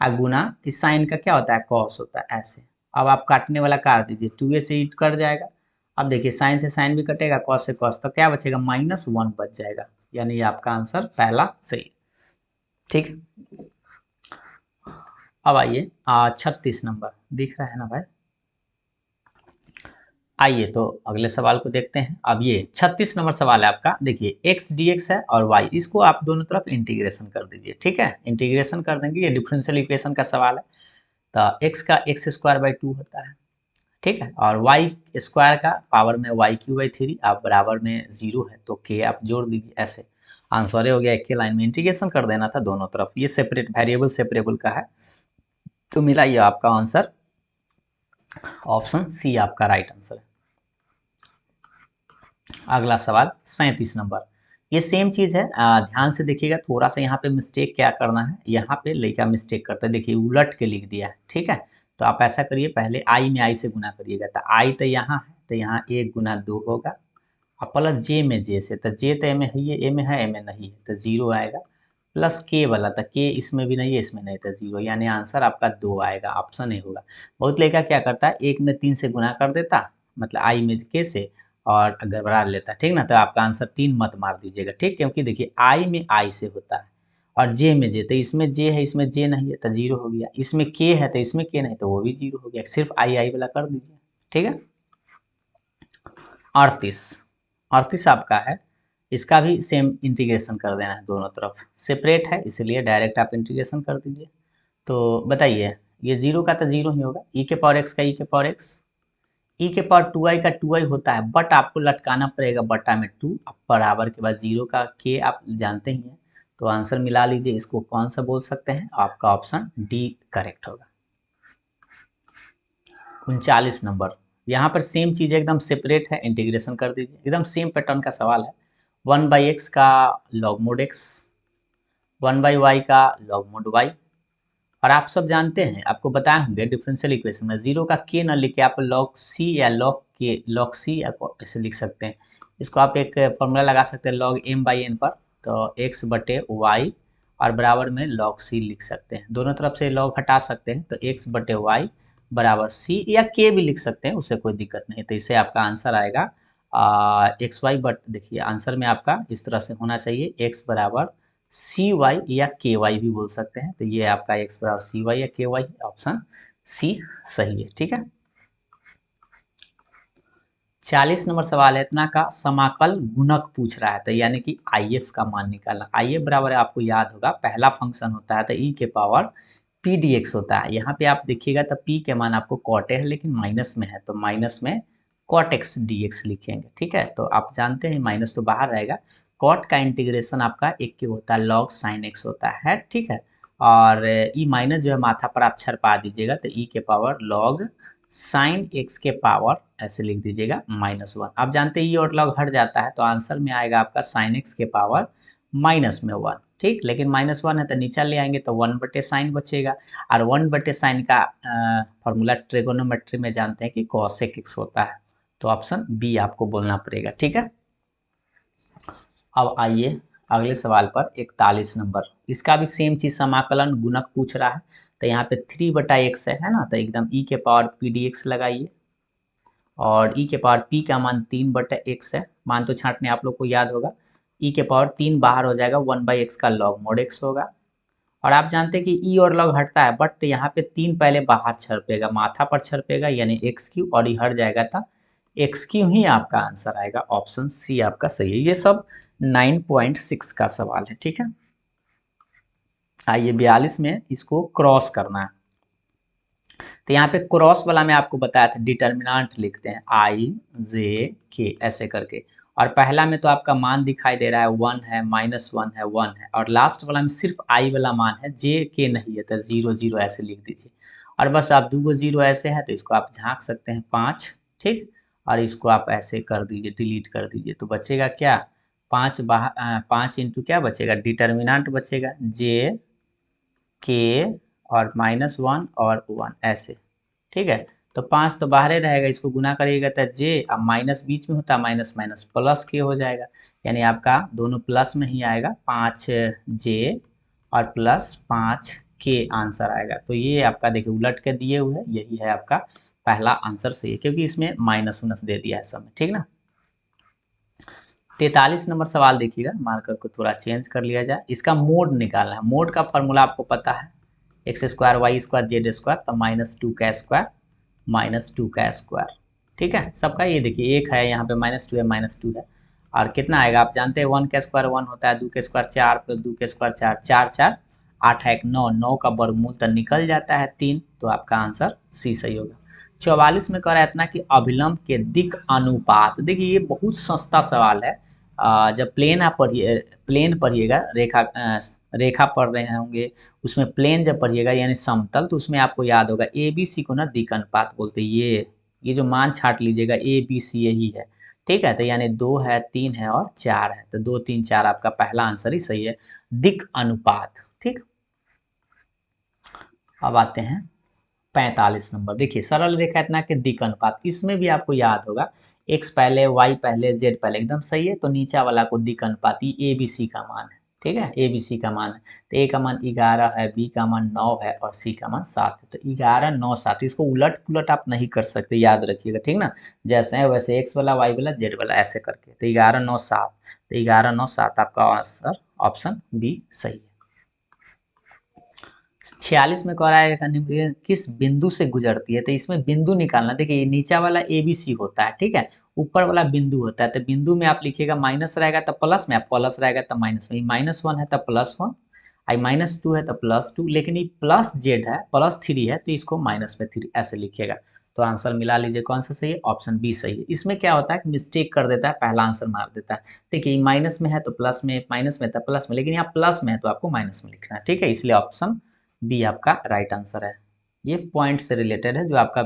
Speaker 1: और गुना इस साइन का क्या होता है, कॉस होता है, ऐसे। अब आप काटने वाला काट दीजिए, 2a से ही कट जाएगा। अब देखिए साइन से साइन भी कटेगा, कॉस से कॉस, तो क्या बचेगा, -1 बच जाएगा, यानी ये आपका आंसर पहला सही। ठीक। अब आइए 36 नंबर, दिख रहा है ना भाई। आइए तो अगले सवाल को देखते हैं। अब ये 36 नंबर सवाल है आपका, देखिए x dx है और y, इसको आप दोनों तरफ इंटीग्रेशन कर दीजिए। ठीक है, इंटीग्रेशन कर देंगे, ये डिफरेंशियल इक्वेशन का सवाल है। तो x का x²/2 होता है, ठीक है, और y स्क्वायर का पावर में y³/3, आप बराबर में 0 है तो k आप जोड़ दीजिए, ऐसे आंसर हो गया। एक के लाइन में इंटीग्रेशन कर देना था दोनों तरफ, ये सेपरेट वेरिएबल सेपरेबल का है, तो मिला ये आपका आंसर, ऑप्शन सी आपका राइट आंसर है। अगला सवाल 37 नंबर, ये सेम चीज है, ध्यान से देखिएगा, थोड़ा सा यहाँ पे मिस्टेक क्या करना है, यहाँ पे लड़का मिस्टेक करता है, देखिए उलट के लिख दिया है। ठीक है, तो आप ऐसा करिए, पहले आई में आई से गुना करिएगा, तो आई तो यहाँ है, तो यहाँ 1 गुना 2 होगा, और प्लस जे में जे से, तो जे तो ए में है, ये ए में है, ए में नहीं है, तो 0 आएगा, प्लस के वाला, तो के इसमें भी नहीं है, इसमें नहीं, तो 0, यानी आंसर आपका 2 आएगा, ऑप्शन ए होगा। बहुत लड़का क्या करता है, 1 में 3 से गुना कर देता, मतलब आई में के से, और गड़बड़ा लेता, ठीक ना, तो आपका आंसर 3 मत मार दीजिएगा, ठीक, क्योंकि देखिए आई में आई से होता है, और जे में जे, तो इसमें जे है, इसमें जे नहीं है, तो 0 हो गया, इसमें के है तो इसमें के नहीं, तो वो भी 0 हो गया, सिर्फ आई आई वाला कर दीजिए। ठीक है। 38, 38 आपका है, इसका भी सेम इंटीग्रेशन कर देना है, दोनों तरफ सेपरेट है इसलिए डायरेक्ट आप इंटीग्रेशन कर दीजिए। तो बताइए, ये 0 का तो 0 ही होगा, ई के पावर एक्स का ई के पावर एक्स, ई के पावर 2i का 2i होता है, बट आपको लटकाना पड़ेगा बटा में 2, अब बराबर के बाद 0 का के आप जानते ही हैं, तो आंसर मिला लीजिए, इसको कौन सा बोल सकते हैं, आपका ऑप्शन डी करेक्ट होगा। 39 नंबर, यहाँ पर सेम चीज़ एकदम सेपरेट है, इंटीग्रेशन कर दीजिए, एकदम सेम पैटर्न का सवाल है। 1/x का लॉग मोड x, 1/y का लॉग मोड y, और आप सब जानते हैं, आपको बताए होंगे डिफरेंशियल इक्वेशन में, 0 का k न लिख के आप लॉग c या लॉग c ऐसे लिख सकते हैं। इसको आप एक फॉर्मूला लगा सकते हैं लॉग m/n पर, तो x/y और बराबर में log c लिख सकते हैं, दोनों तरफ से लॉग हटा सकते हैं, तो x/y बराबर c, या k भी लिख सकते हैं, उससे कोई दिक्कत नहीं, तो इससे आपका आंसर आएगा xy, बट देखिए आंसर में आपका इस तरह से होना चाहिए, x बराबर cy या ky भी बोल सकते हैं, तो ये आपका x बराबर cy या ky, ऑप्शन सी सही है। ठीक है। 40 नंबर सवाल है, इतना का समाकल गुणक पूछ रहा है, तो यानी कि IF का मान निकालना। IF बराबर है, आपको याद होगा, पहला फंक्शन होता है तो e के पावर p dx होता है, यहाँ पे आप देखिएगा तो p के मान आपको कॉट है, लेकिन माइनस में है, तो माइनस में कॉट x dx लिखेंगे। ठीक है, तो आप जानते हैं माइनस तो बाहर रहेगा, कॉट का इंटीग्रेशन आपका एक के होता है, लॉग साइन x होता है। ठीक है, और ई माइनस जो है माथा पर आप छरपा दीजिएगा, तो ई के पावर लॉग साइन x के पावर ऐसे लिख दीजिएगा -1। आप जानते हैं ये और लॉग हट जाता है, तो आंसर में आएगा आपका साइन x के पावर -1। ठीक, लेकिन -1 है तो नीचा ले आएंगे तो 1/साइन बचेगा, और 1/साइन का फॉर्मूला ट्रिगोनोमेट्री में जानते हैं कि cosec x होता है, तो ऑप्शन बी आपको बोलना पड़ेगा। ठीक है। अब आइए अगले सवाल पर 41 नंबर, इसका भी सेम चीज समाकलन गुणक पूछ रहा है, तो यहाँ पे 3/x है ना, तो एकदम e के पावर p dx लगाइए, और e के पावर p का मान 3/x है, मान तो छांटने आप लोग को याद होगा, e के पावर 3 बाहर हो जाएगा, 1/x का लॉग मोड x होगा, और आप जानते हैं कि e और लॉग हटता है, बट यहाँ पे 3 पहले बाहर छरपेगा, माथा पर छरपेगा, यानी x3, और ये हट जाएगा था x3 ही आपका आंसर आएगा, ऑप्शन सी आपका सही है। ये सब 9.6 का सवाल है। ठीक है। आइए 42 में इसको क्रॉस करना है, तो यहाँ पे क्रॉस वाला मैं आपको बताया था, डिटर्मिनेंट लिखते हैं i j k ऐसे करके, और पहला में तो आपका मान दिखाई दे रहा है 1 है, -1 है, 1 है, और लास्ट वाला में सिर्फ i वाला मान है, j k नहीं है, तो 0 0 ऐसे लिख दीजिए, और बस आप 2 0 ऐसे है तो इसको आप झाँक सकते हैं 5। ठीक, और इसको आप ऐसे कर दीजिए, डिलीट कर दीजिए, तो बचेगा क्या, 5 बाहर, 5 इंटू क्या बचेगा, डिटर्मिनेंट बचेगा j k और -1 और 1 ऐसे। ठीक है, तो 5 तो बाहर रहेगा, इसको गुना करिएगा तो जे, अब माइनस बीच में होता है, माइनस माइनस प्लस के हो जाएगा, यानी आपका दोनों प्लस में ही आएगा, 5 जे और प्लस 5 के आंसर आएगा। तो ये आपका देखिए उलट के दिए हुए है, यही है आपका पहला आंसर सही है, क्योंकि इसमें माइनस उनस दे दिया है सब में, ठीक ना। 43 नंबर सवाल देखिएगा, मार्कर को थोड़ा चेंज कर लिया जाए, इसका मोड निकालना है। मोड का फॉर्मूला आपको पता है, x square y square z square, तो -2 का स्क्वायर -2 का स्क्वायर, ठीक है सबका। ये देखिए एक है यहाँ पे -2 है, -2 है, और कितना आएगा आप जानते हैं, 1 का स्क्वायर 1 होता है, 2 का स्क्वायर 4 प्लस 2 का स्क्वायर 4, 4 4 8 1 9, 9 का वर्गमूल तो निकल जाता है 3, तो आपका आंसर सी सही होगा। 44 में कह रहा है इतना कि अभिलंब के दिक् अनुपात, देखिए ये बहुत सस्ता सवाल है। जब प्लेन आप पढ़िए, प्लेन पढ़िएगा, रेखा पढ़ रहे होंगे, उसमें प्लेन जब पढ़िएगा यानी समतल, तो उसमें आपको याद होगा ए बी सी को ना दिक् अनुपात बोलते हैं। ये जो मान छाट लीजिएगा ए बी सी यही है, ठीक है। तो यानी 2 है, 3 है और 4 है, तो 2 3 4 आपका पहला आंसर ही सही है, दिक् अनुपात, ठीक। अब आते हैं 45 नंबर, देखिए सरल रेखा इतना कि दिक् अनुपात, इसमें भी आपको याद होगा एक्स पहले वाई पहले जेड पहले, एकदम सही है। तो नीचा वाला को दिक् अनुपात, ये ए बी सी का मान है, ठीक है, ए बी सी का मान है। तो ए का मान 11 है, बी का मान 9 है और सी का मान 7 है। तो 11 9 7, इसको उलट पुलट आप नहीं कर सकते, याद रखिएगा, ठीक ना। जैसे है वैसे एक्स वाला वाई वाला जेड वाला ऐसे करके, तो 11 9 7, तो 11 9 7 आपका आंसर ऑप्शन बी सही है। 46 में कह रहा है किस बिंदु से गुजरती है, तो इसमें बिंदु निकालना। देखिए नीचा वाला ए बी सी होता है, ठीक है, ऊपर वाला बिंदु होता है, तो बिंदु में आप लिखिएगा माइनस रहेगा तो प्लस में, प्लस रहेगा तो माइनस में, -1 है तो +1, आई -2 है तो +2, लेकिन ये प्लस जेड है, +3 है, तो इसको -3 ऐसे लिखिएगा। तो आंसर मिला लीजिए कौन सा सही है, ऑप्शन बी सही है। इसमें क्या होता है कि मिस्टेक कर देता है, पहला आंसर मार देता है। देखिए माइनस में है तो प्लस में, माइनस में तो प्लस में, लेकिन यहाँ प्लस में है तो आपको माइनस में लिखना है, ठीक है, इसलिए ऑप्शन बी आपका राइट आंसर है। ये पॉइंट से रिलेटेड है, जो आपका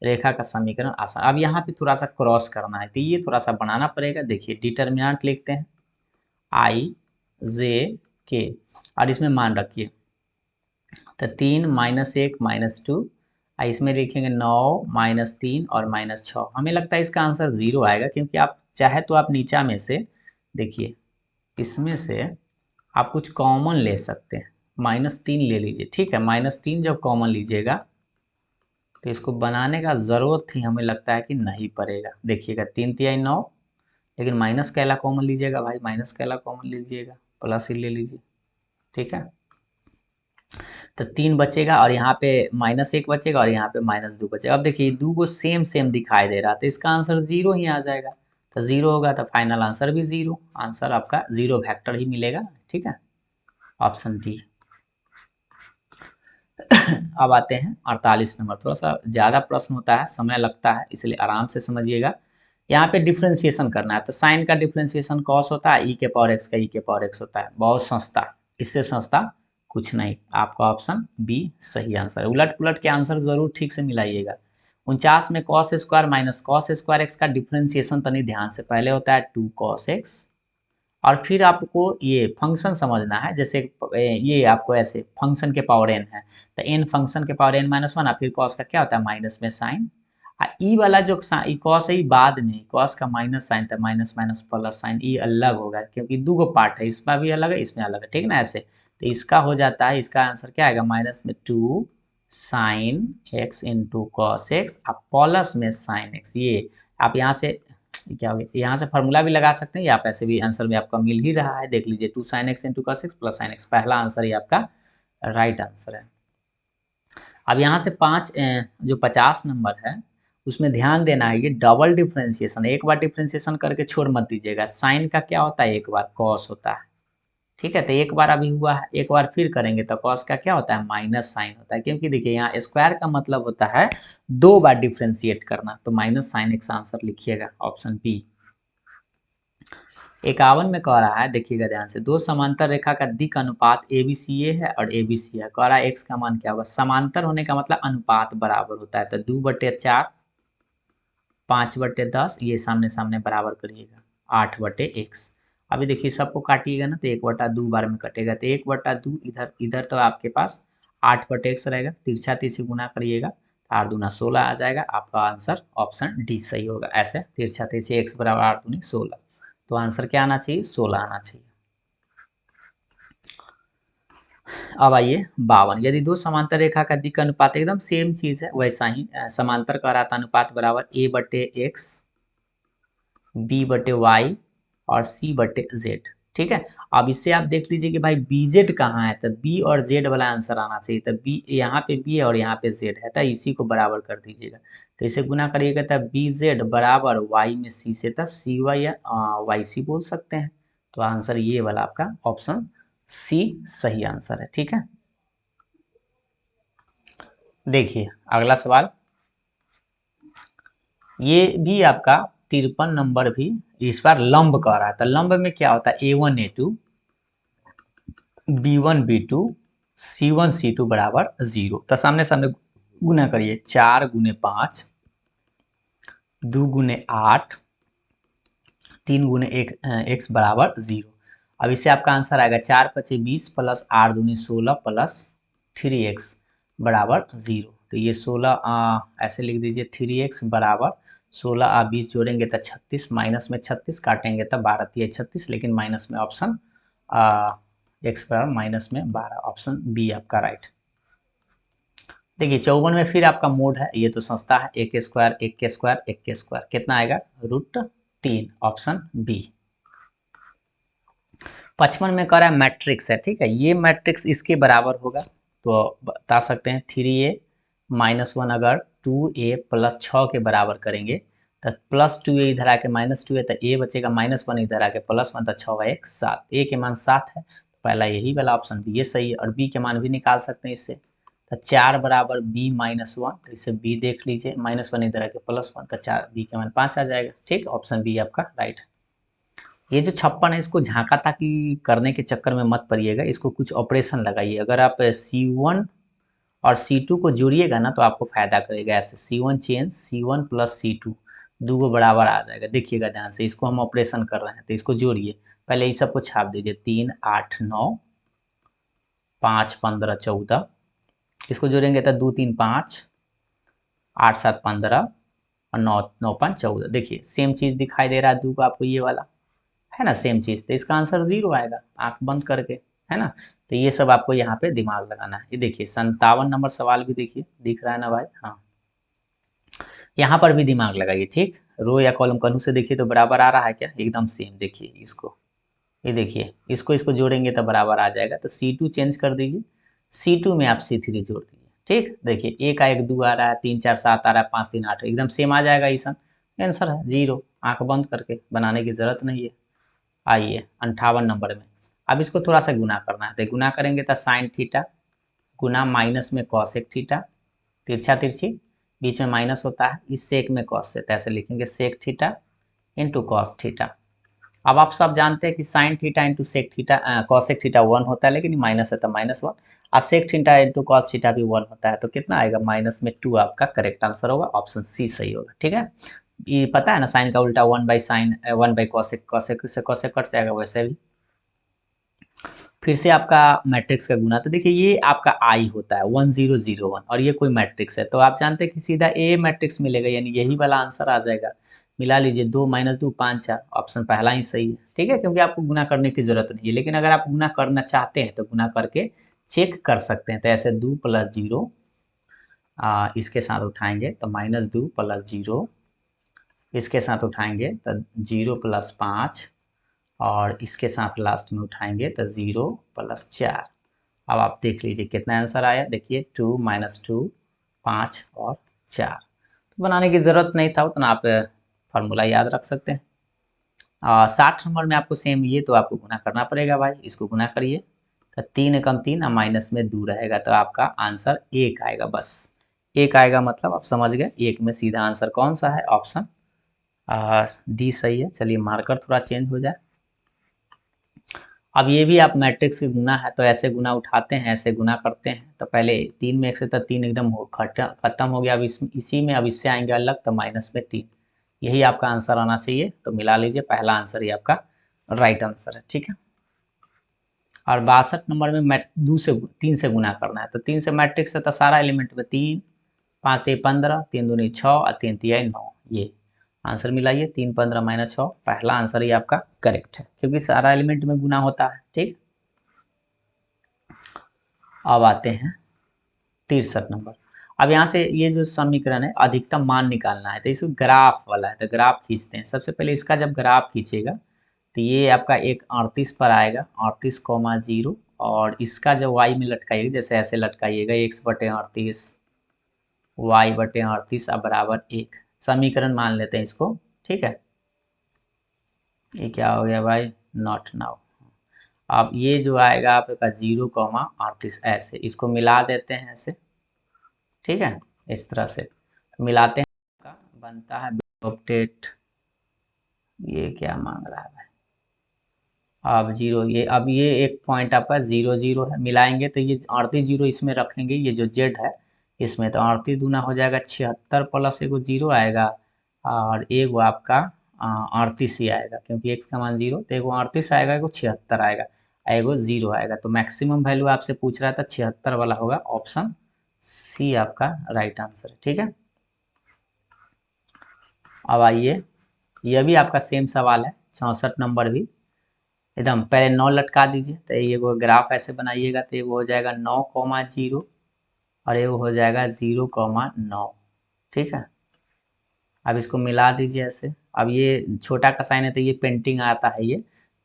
Speaker 1: रेखा का समीकरण आसान। अब यहाँ पे थोड़ा सा क्रॉस करना है, तो ये थोड़ा सा बनाना पड़ेगा। देखिए डिटर्मिनेंट लिखते हैं आई जे के, और इसमें मान रखिए, तो 3 -1 -2, इसमें लिखेंगे 9 -3 और -6। हमें लगता है इसका आंसर 0 आएगा, क्योंकि आप चाहे तो आप नीचा में से देखिए, इसमें से आप कुछ कॉमन ले सकते हैं, -3 ले लीजिए, ठीक है। -3 जब कॉमन लीजिएगा तो इसको बनाने का ज़रूरत ही हमें लगता है कि नहीं पड़ेगा। देखिएगा 3 तिहाई 9, लेकिन माइनस कैला कॉमन लीजिएगा भाई, माइनस कैला कॉमन लीजिएगा, प्लस ही ले लीजिए, ठीक है। तो 3 बचेगा और यहाँ पे -1 बचेगा और यहाँ पे -2 बचेगा। अब देखिए 2 को सेम सेम दिखाई दे रहा, तो इसका आंसर 0 ही आ जाएगा। तो 0 होगा तो फाइनल आंसर भी 0, आंसर आपका 0 वेक्टर ही मिलेगा, ठीक है, ऑप्शन डी। अब आते हैं 48 नंबर, थोड़ा सा ज़्यादा प्रश्न होता है, समय लगता है, इसलिए आराम से समझिएगा। यहाँ पे डिफ्रेंशिएशन करना है, तो साइन का डिफ्रेंशिएशन कॉस होता है, ई के पावर एक्स का ई के पावर एक्स होता है, बहुत सस्ता, इससे सस्ता कुछ नहीं। आपका ऑप्शन बी सही आंसर है। उलट पुलट के आंसर जरूर ठीक से मिलाइएगा। 49 में cos square minus cos square x का डिफ्रेंशिएशन तनी ध्यान से, पहले होता है 2 cos x, और फिर आपको ये फंक्शन समझना है, जैसे ये आपको ऐसे फंक्शन के पावर n है, तो n फंक्शन के पावर n-1, और फिर कॉस का क्या होता है माइनस में साइन, ई वाला जो कॉस है बाद में, कॉस का माइनस साइन था, माइनस माइनस प्लस साइन, ई अलग होगा, क्योंकि दो गो पार्ट है, इसमें भी अलग है इसमें अलग है, ठीक ना ऐसे। तो इसका हो जाता है, इसका आंसर क्या आएगा, -2 sine x into cos x, अब प्लस में साइन एक्स। ये आप यहाँ से क्या हो गया, यहाँ से फार्मूला भी लगा सकते हैं, या आप ऐसे भी आंसर में आपका मिल ही रहा है, देख लीजिए 2 sine x into cos x plus sine x, पहला आंसर ही आपका राइट आंसर है। अब यहाँ से 5 जो 50 नंबर है उसमें ध्यान देना है, ये डबल डिफ्रेंशिएशन, एक बार डिफ्रेंशिएशन करके छोड़ मत दीजिएगा। साइन का क्या होता है, एक बार कॉस होता है, ठीक है, तो एक बार अभी हुआ है, एक बार फिर करेंगे तो कॉस का क्या होता है, माइनस साइन होता है, क्योंकि देखिए यहाँ स्क्वायर का मतलब होता है 2 बार डिफ्रेंशिएट करना, तो माइनस साइन एक्स आंसर लिखिएगा, ऑप्शन बी। 51 में कह रहा है, देखिएगा ध्यान से, दो समांतर रेखा का दिक् अनुपात एबीसीए है और एबीसी है। कह रहा है एक्स का मान क्या होगा, समांतर होने का मतलब अनुपात बराबर होता है, तो 2/4 5/10, ये सामने सामने बराबर करिएगा 8/x। अभी देखिए सबको काटिएगा ना, तो 1/2 बार में कटेगा, तो 1/2 इधर इधर तो आपके पास 8/x रहेगा, तिरछा तिरछी गुना करिएगा, आठ दूना 16 आ जाएगा, आपका आंसर ऑप्शन डी सही होगा। ऐसे तिरछा तिरछी x बराबर आठ दूनी 16, तो आंसर क्या आना चाहिए, 16 आना चाहिए। अब आइए 52, यदि दो समांतर रेखा का दिक् अनुपात एकदम सेम चीज है, वैसा ही समांतर का रहता अनुपात बराबर a बटे एक्स, b बटे वाई और c बटे जेड। ठीक है, अब इससे आप देख लीजिए कि भाई बी जेड कहाँ है, तो b और z वाला आंसर आना चाहिए। तो b यहाँ पे b है और यहाँ पे z है, तो इसी को बराबर कर दीजिएगा। तो इसे गुना करिएगा तो बी जेड बराबर y में c से, था cy या वाई सी बोल सकते हैं। तो आंसर ये वाला आपका ऑप्शन सी सही आंसर है। ठीक है, देखिए अगला सवाल, ये भी आपका 53 नंबर भी इस बार लंब कह रहा है। तो लंब में क्या होता है, a1 a2 b1 b2 c1 c2 बराबर 0। तो सामने सामने गुना करिए, 4 गुने 5, 2 गुने 8, 3 गुने x बराबर 0। अब इससे आपका आंसर आएगा 4 पचे 20 प्लस 8 दूनी 16 प्लस 3x बराबर 0। तो ये 16 ऐसे लिख दीजिए, 3x बराबर 16 आप 20 जोड़ेंगे तो 36, माइनस में 36 काटेंगे तो 12 तिया 36, लेकिन माइनस में ऑप्शन x बराबर माइनस में 12, ऑप्शन बी आपका राइट। देखिए 54 में फिर आपका मोड है, ये तो संस्था है, एक स्क्वायर एक के स्क्वायर एक के स्क्वायर, कितना आएगा √3, ऑप्शन बी। 55 में कह रहा है मैट्रिक्स है, ठीक है, ये मैट्रिक्स इसके बराबर होगा, तो बता सकते हैं 3a -1 अगर 2a प्लस 6 के बराबर करेंगे तो प्लस 2a इधर आके -2 है, तो a बचेगा -1 इधर आके +1, तो 6 1 7, a के मान 7 है, तो पहला यही वाला ऑप्शन बी ये सही है। और b के मान भी निकाल सकते हैं इससे, तो 4 बराबर b -1, तो इसे b देख लीजिए, -1 इधर आके +1, तो 4 b के मान 5 आ जाएगा। ठीक, ऑप्शन बी आपका राइट है। ये जो 56 है इसको झांका ताकि करने के चक्कर में मत पड़िएगा, इसको कुछ ऑपरेशन लगाइए। अगर आप C1 और C2 को जोड़िएगा ना तो आपको फायदा करेगा। ऐसे C1 change C1 plus C2 दो को बराबर आ जाएगा। देखिएगा ध्यान से, इसको हम ऑपरेशन कर रहे हैं तो इसको जोड़िए, पहले इस सबको छाप दीजिए, 3 8 9 5 15 14, इसको जोड़ेंगे तो 2 3 5 8 7 15 और 9 9 5 14। देखिए सेम चीज दिखाई दे रहा है दो को आपको, ये वाला है ना सेम चीज, तो इसका आंसर 0 आएगा आंख बंद करके, है ना। तो ये सब आपको यहाँ पे दिमाग लगाना है। ये देखिए 57 नंबर सवाल भी देखिए, दिख रहा है ना भाई, हाँ यहाँ पर भी दिमाग लगाइए। ठीक, रो या कॉलम कनु से देखिए तो बराबर आ रहा है क्या, एकदम सेम। देखिए इसको, ये देखिए इसको इसको जोड़ेंगे तो बराबर आ जाएगा, तो C2 चेंज कर दीजिए, C2 में आप C3 जोड़ दीजिए। ठीक, देखिए एक का एक 2 आ रहा है, 3 4 7 आ रहा है, 5 3 8, एकदम सेम आ जाएगा। ईसन आंसर है 0, आंख बंद करके, बनाने की जरूरत नहीं है। आइए 58 नंबर में, अब इसको थोड़ा सा गुना करना है, तो गुना करेंगे तो साइन थीटा गुना माइनस में कॉसेक थीटा, तिरछा तिरछी बीच में माइनस होता है, इस सेक में कॉस से, तो ऐसे लिखेंगे sec theta into cos theta. अब आप सब जानते हैं कि sine theta into sec theta cosec theta 1 होता है, लेकिन माइनस है तो -1, और sec theta into cos theta भी 1 होता है, तो कितना आएगा -2 आपका करेक्ट आंसर होगा, ऑप्शन सी सही होगा। ठीक है, ये पता है ना साइन का उल्टा 1/sin 1/कॉसेक, कॉसेक से कॉसेक कट जाएगा, वैसे भी फिर से आपका मैट्रिक्स का गुना, तो देखिए ये आपका आई होता है 1001 और ये कोई मैट्रिक्स है, तो आप जानते हैं कि सीधा ए मैट्रिक्स मिलेगा, यानी यही वाला आंसर आ जाएगा। मिला लीजिए 2 - 2 5 4, ऑप्शन पहला ही सही है। ठीक है, क्योंकि आपको गुना करने की जरूरत नहीं है, लेकिन अगर आप गुना करना चाहते हैं तो गुना करके चेक कर सकते हैं। तो ऐसे 2 + 0 इसके साथ उठाएंगे तो -2 + 0, इसके साथ उठाएंगे तो 0 + 5, और इसके साथ लास्ट में उठाएंगे तो 0 + 4। अब आप देख लीजिए कितना आंसर आया, देखिए 2 - 2 5 और 4, तो बनाने की ज़रूरत नहीं था उतना, आप फार्मूला याद रख सकते हैं। 60 नंबर में आपको सेम, ये तो आपको गुना करना पड़ेगा भाई, इसको गुना करिए तो 3 कम 3 और माइनस में 2 रहेगा, तो आपका आंसर 1 आएगा, बस 1 आएगा, मतलब आप समझ गए 1 में सीधा आंसर कौन सा है, ऑप्शन डी सही है। चलिए मार्कर थोड़ा चेंज हो जाए। अब ये भी आप मैट्रिक्स के गुना है, तो ऐसे गुना उठाते हैं ऐसे गुना करते हैं, तो पहले 3 में 1 से तो 3 एकदम खत्म हो गया, अब इसी में अब इससे आएंगे अलग, तो माइनस में 3, यही आपका आंसर आना चाहिए। तो मिला लीजिए, पहला आंसर ही आपका राइट आंसर है। ठीक है, और 62 नंबर में 3 से गुना करना है, तो 3 से मैट्रिक्स है तो सारा एलिमेंट में 3 5 ते 15, 3 दूनी 6 और 3 तिया 9। ये आंसर मिलाइए, 3 15 माइनस 6, पहला आंसर ही आपका करेक्ट है क्योंकि सारा एलिमेंट में गुना होता है। ठीक, अब आते हैं 63 नंबर। अब यहाँ से ये जो समीकरण है अधिकतम मान निकालना है, तो इसको ग्राफ वाला है, तो ग्राफ खींचते हैं। सबसे पहले इसका जब ग्राफ खींचेगा तो ये आपका एक 38 पर आएगा, 38,0, और इसका जब वाई में लटकाइएगा, जैसे ऐसे लटकाइएगा, x/38 y/38 अब बराबर 1, समीकरण मान लेते हैं इसको। ठीक है, ये क्या हो गया भाई, नॉट नाउ। अब ये जो आएगा आपका 0,38 ऐसे, इसको मिला देते हैं ऐसे। ठीक है, इस तरह से तो मिलाते हैं, का बनता है अपडेट। ये क्या मांग रहा है, अब जीरो, ये अब ये एक पॉइंट आपका 0 0 है, मिलाएंगे तो ये 38 जीरो इसमें रखेंगे, ये जो जेड है इसमें, तो 38 दूना हो जाएगा 76 प्लस एगो जीरो आएगा, और एगो आपका 38 ही आएगा क्योंकि एक्स का मान 0, तो एगो 38 आएगा, एगो 76 आएगा, एगो 0 आएगा। तो मैक्सिमम वैल्यू आपसे पूछ रहा था 76 वाला होगा, ऑप्शन सी आपका राइट आंसर है। ठीक है, अब आइए, यह भी आपका सेम सवाल है, 64 नंबर भी एकदम। पहले 9 लटका दीजिए, तो ये वो ग्राफ ऐसे बनाइएगा, तो ये वो हो जाएगा 9,0 और ये हो जाएगा 0,9। ठीक है, अब इसको मिला दीजिए ऐसे। अब ये छोटा का साइन है तो ये पेंटिंग आता है ये,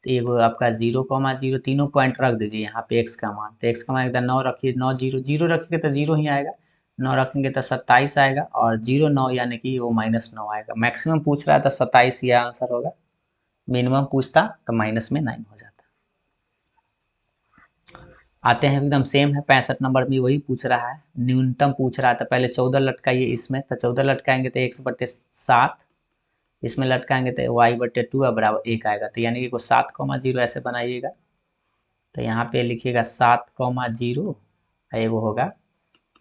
Speaker 1: तो ये वो आपका 0,0, तीनों पॉइंट रख दीजिए यहाँ पे एक्स का मान, तो एक्स का मान एकदम 9 रखिए, 9 0 0 रखिएगा तो 0 ही आएगा, 9 रखेंगे तो 27 आएगा, और 0 9 यानी कि वो -9 आएगा। मैक्सिमम पूछ रहा था 27 ये आंसर होगा, मिनिमम पूछता तो माइनस में 9 हो जाता। आते हैं, एकदम सेम है, 65 नंबर में वही पूछ रहा है, न्यूनतम पूछ रहा था। पहले 14 लटकाइए इसमें, तो 14 लटकाएंगे तो x/7, इसमें लटकाएंगे तो y/2 बराबर 1 आएगा, तो यानी कि 7,0 ऐसे बनाइएगा, तो यहाँ पे लिखिएगा 7,0, एगो होगा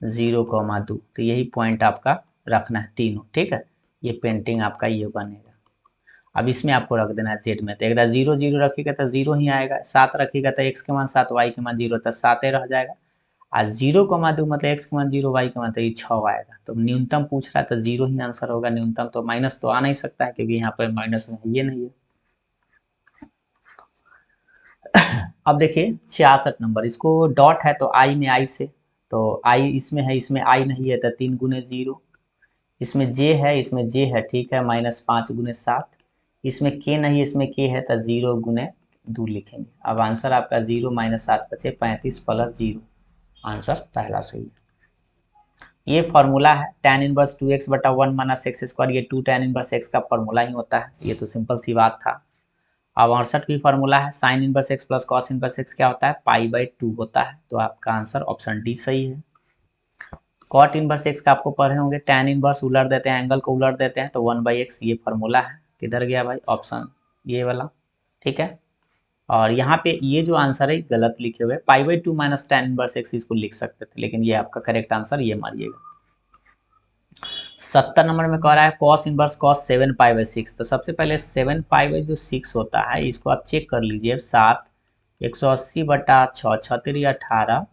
Speaker 1: 0,2, तो यही पॉइंट आपका रखना है तीनों। ठीक है, ये पेंटिंग आपका ये बनेगा। अब इसमें आपको रख देना है जेड में, तो एक 0 0 रखिएगा तो 0 ही आएगा, 7 रखिएगा तो एक्स के मान 7, वाई के मान 0, तो 7 रह जाएगा, और 0,2 मतलब एक्स के मान 0, वाई के मान तो ये 6 आएगा। तो न्यूनतम पूछ रहा है तो 0 ही आंसर होगा, न्यूनतम तो माइनस तो आ नहीं सकता है क्योंकि यहाँ पर माइनस में ये नहीं है। अब देखिए 66 नंबर, इसको डॉट है तो आई में आई से, तो आई इसमें है, इसमें आई नहीं है, तो 3 गुने 0, इसमें जे है, इसमें जे है, ठीक है, -5 गुने 7, इसमें के नहीं, इसमें के है, तो 0 गुने 2 लिखेंगे। अब आंसर आपका 0 -7 बचे 35 प्लस 0, आंसर पहला सही है। ये फॉर्मूला है tan inverse 2x/1 minus X square, ये 2 tan इनवर्स x का फॉर्मूला ही होता है, ये तो सिंपल सी बात था। अब 68 भी फॉर्मूला है, sine inverse x plus cos inverse x क्या होता है, पाई/2 होता है, तो आपका आंसर ऑप्शन डी सही है। कॉट इनवर्स एक्स का आपको पढ़े होंगे, टैन इनवर्स उलट देते हैं, एंगल को उलट देते हैं, तो 1/x ये फॉर्मूला है। किधर गया भाई, ऑप्शन ये वाला। ठीक है, और यहाँ पे ये जो आंसर है गलत लिखे हुए, पाई/2 माइनस टैन इनवर्स एक्स इसको लिख सकते थे, लेकिन ये आपका करेक्ट आंसर, ये मारिएगा। 70 नंबर में कह रहा है कॉस इनवर्स कॉस 7π/6, तो सबसे पहले 7π/6 होता है, इसको आप चेक कर लीजिए, 7 180/6 6 18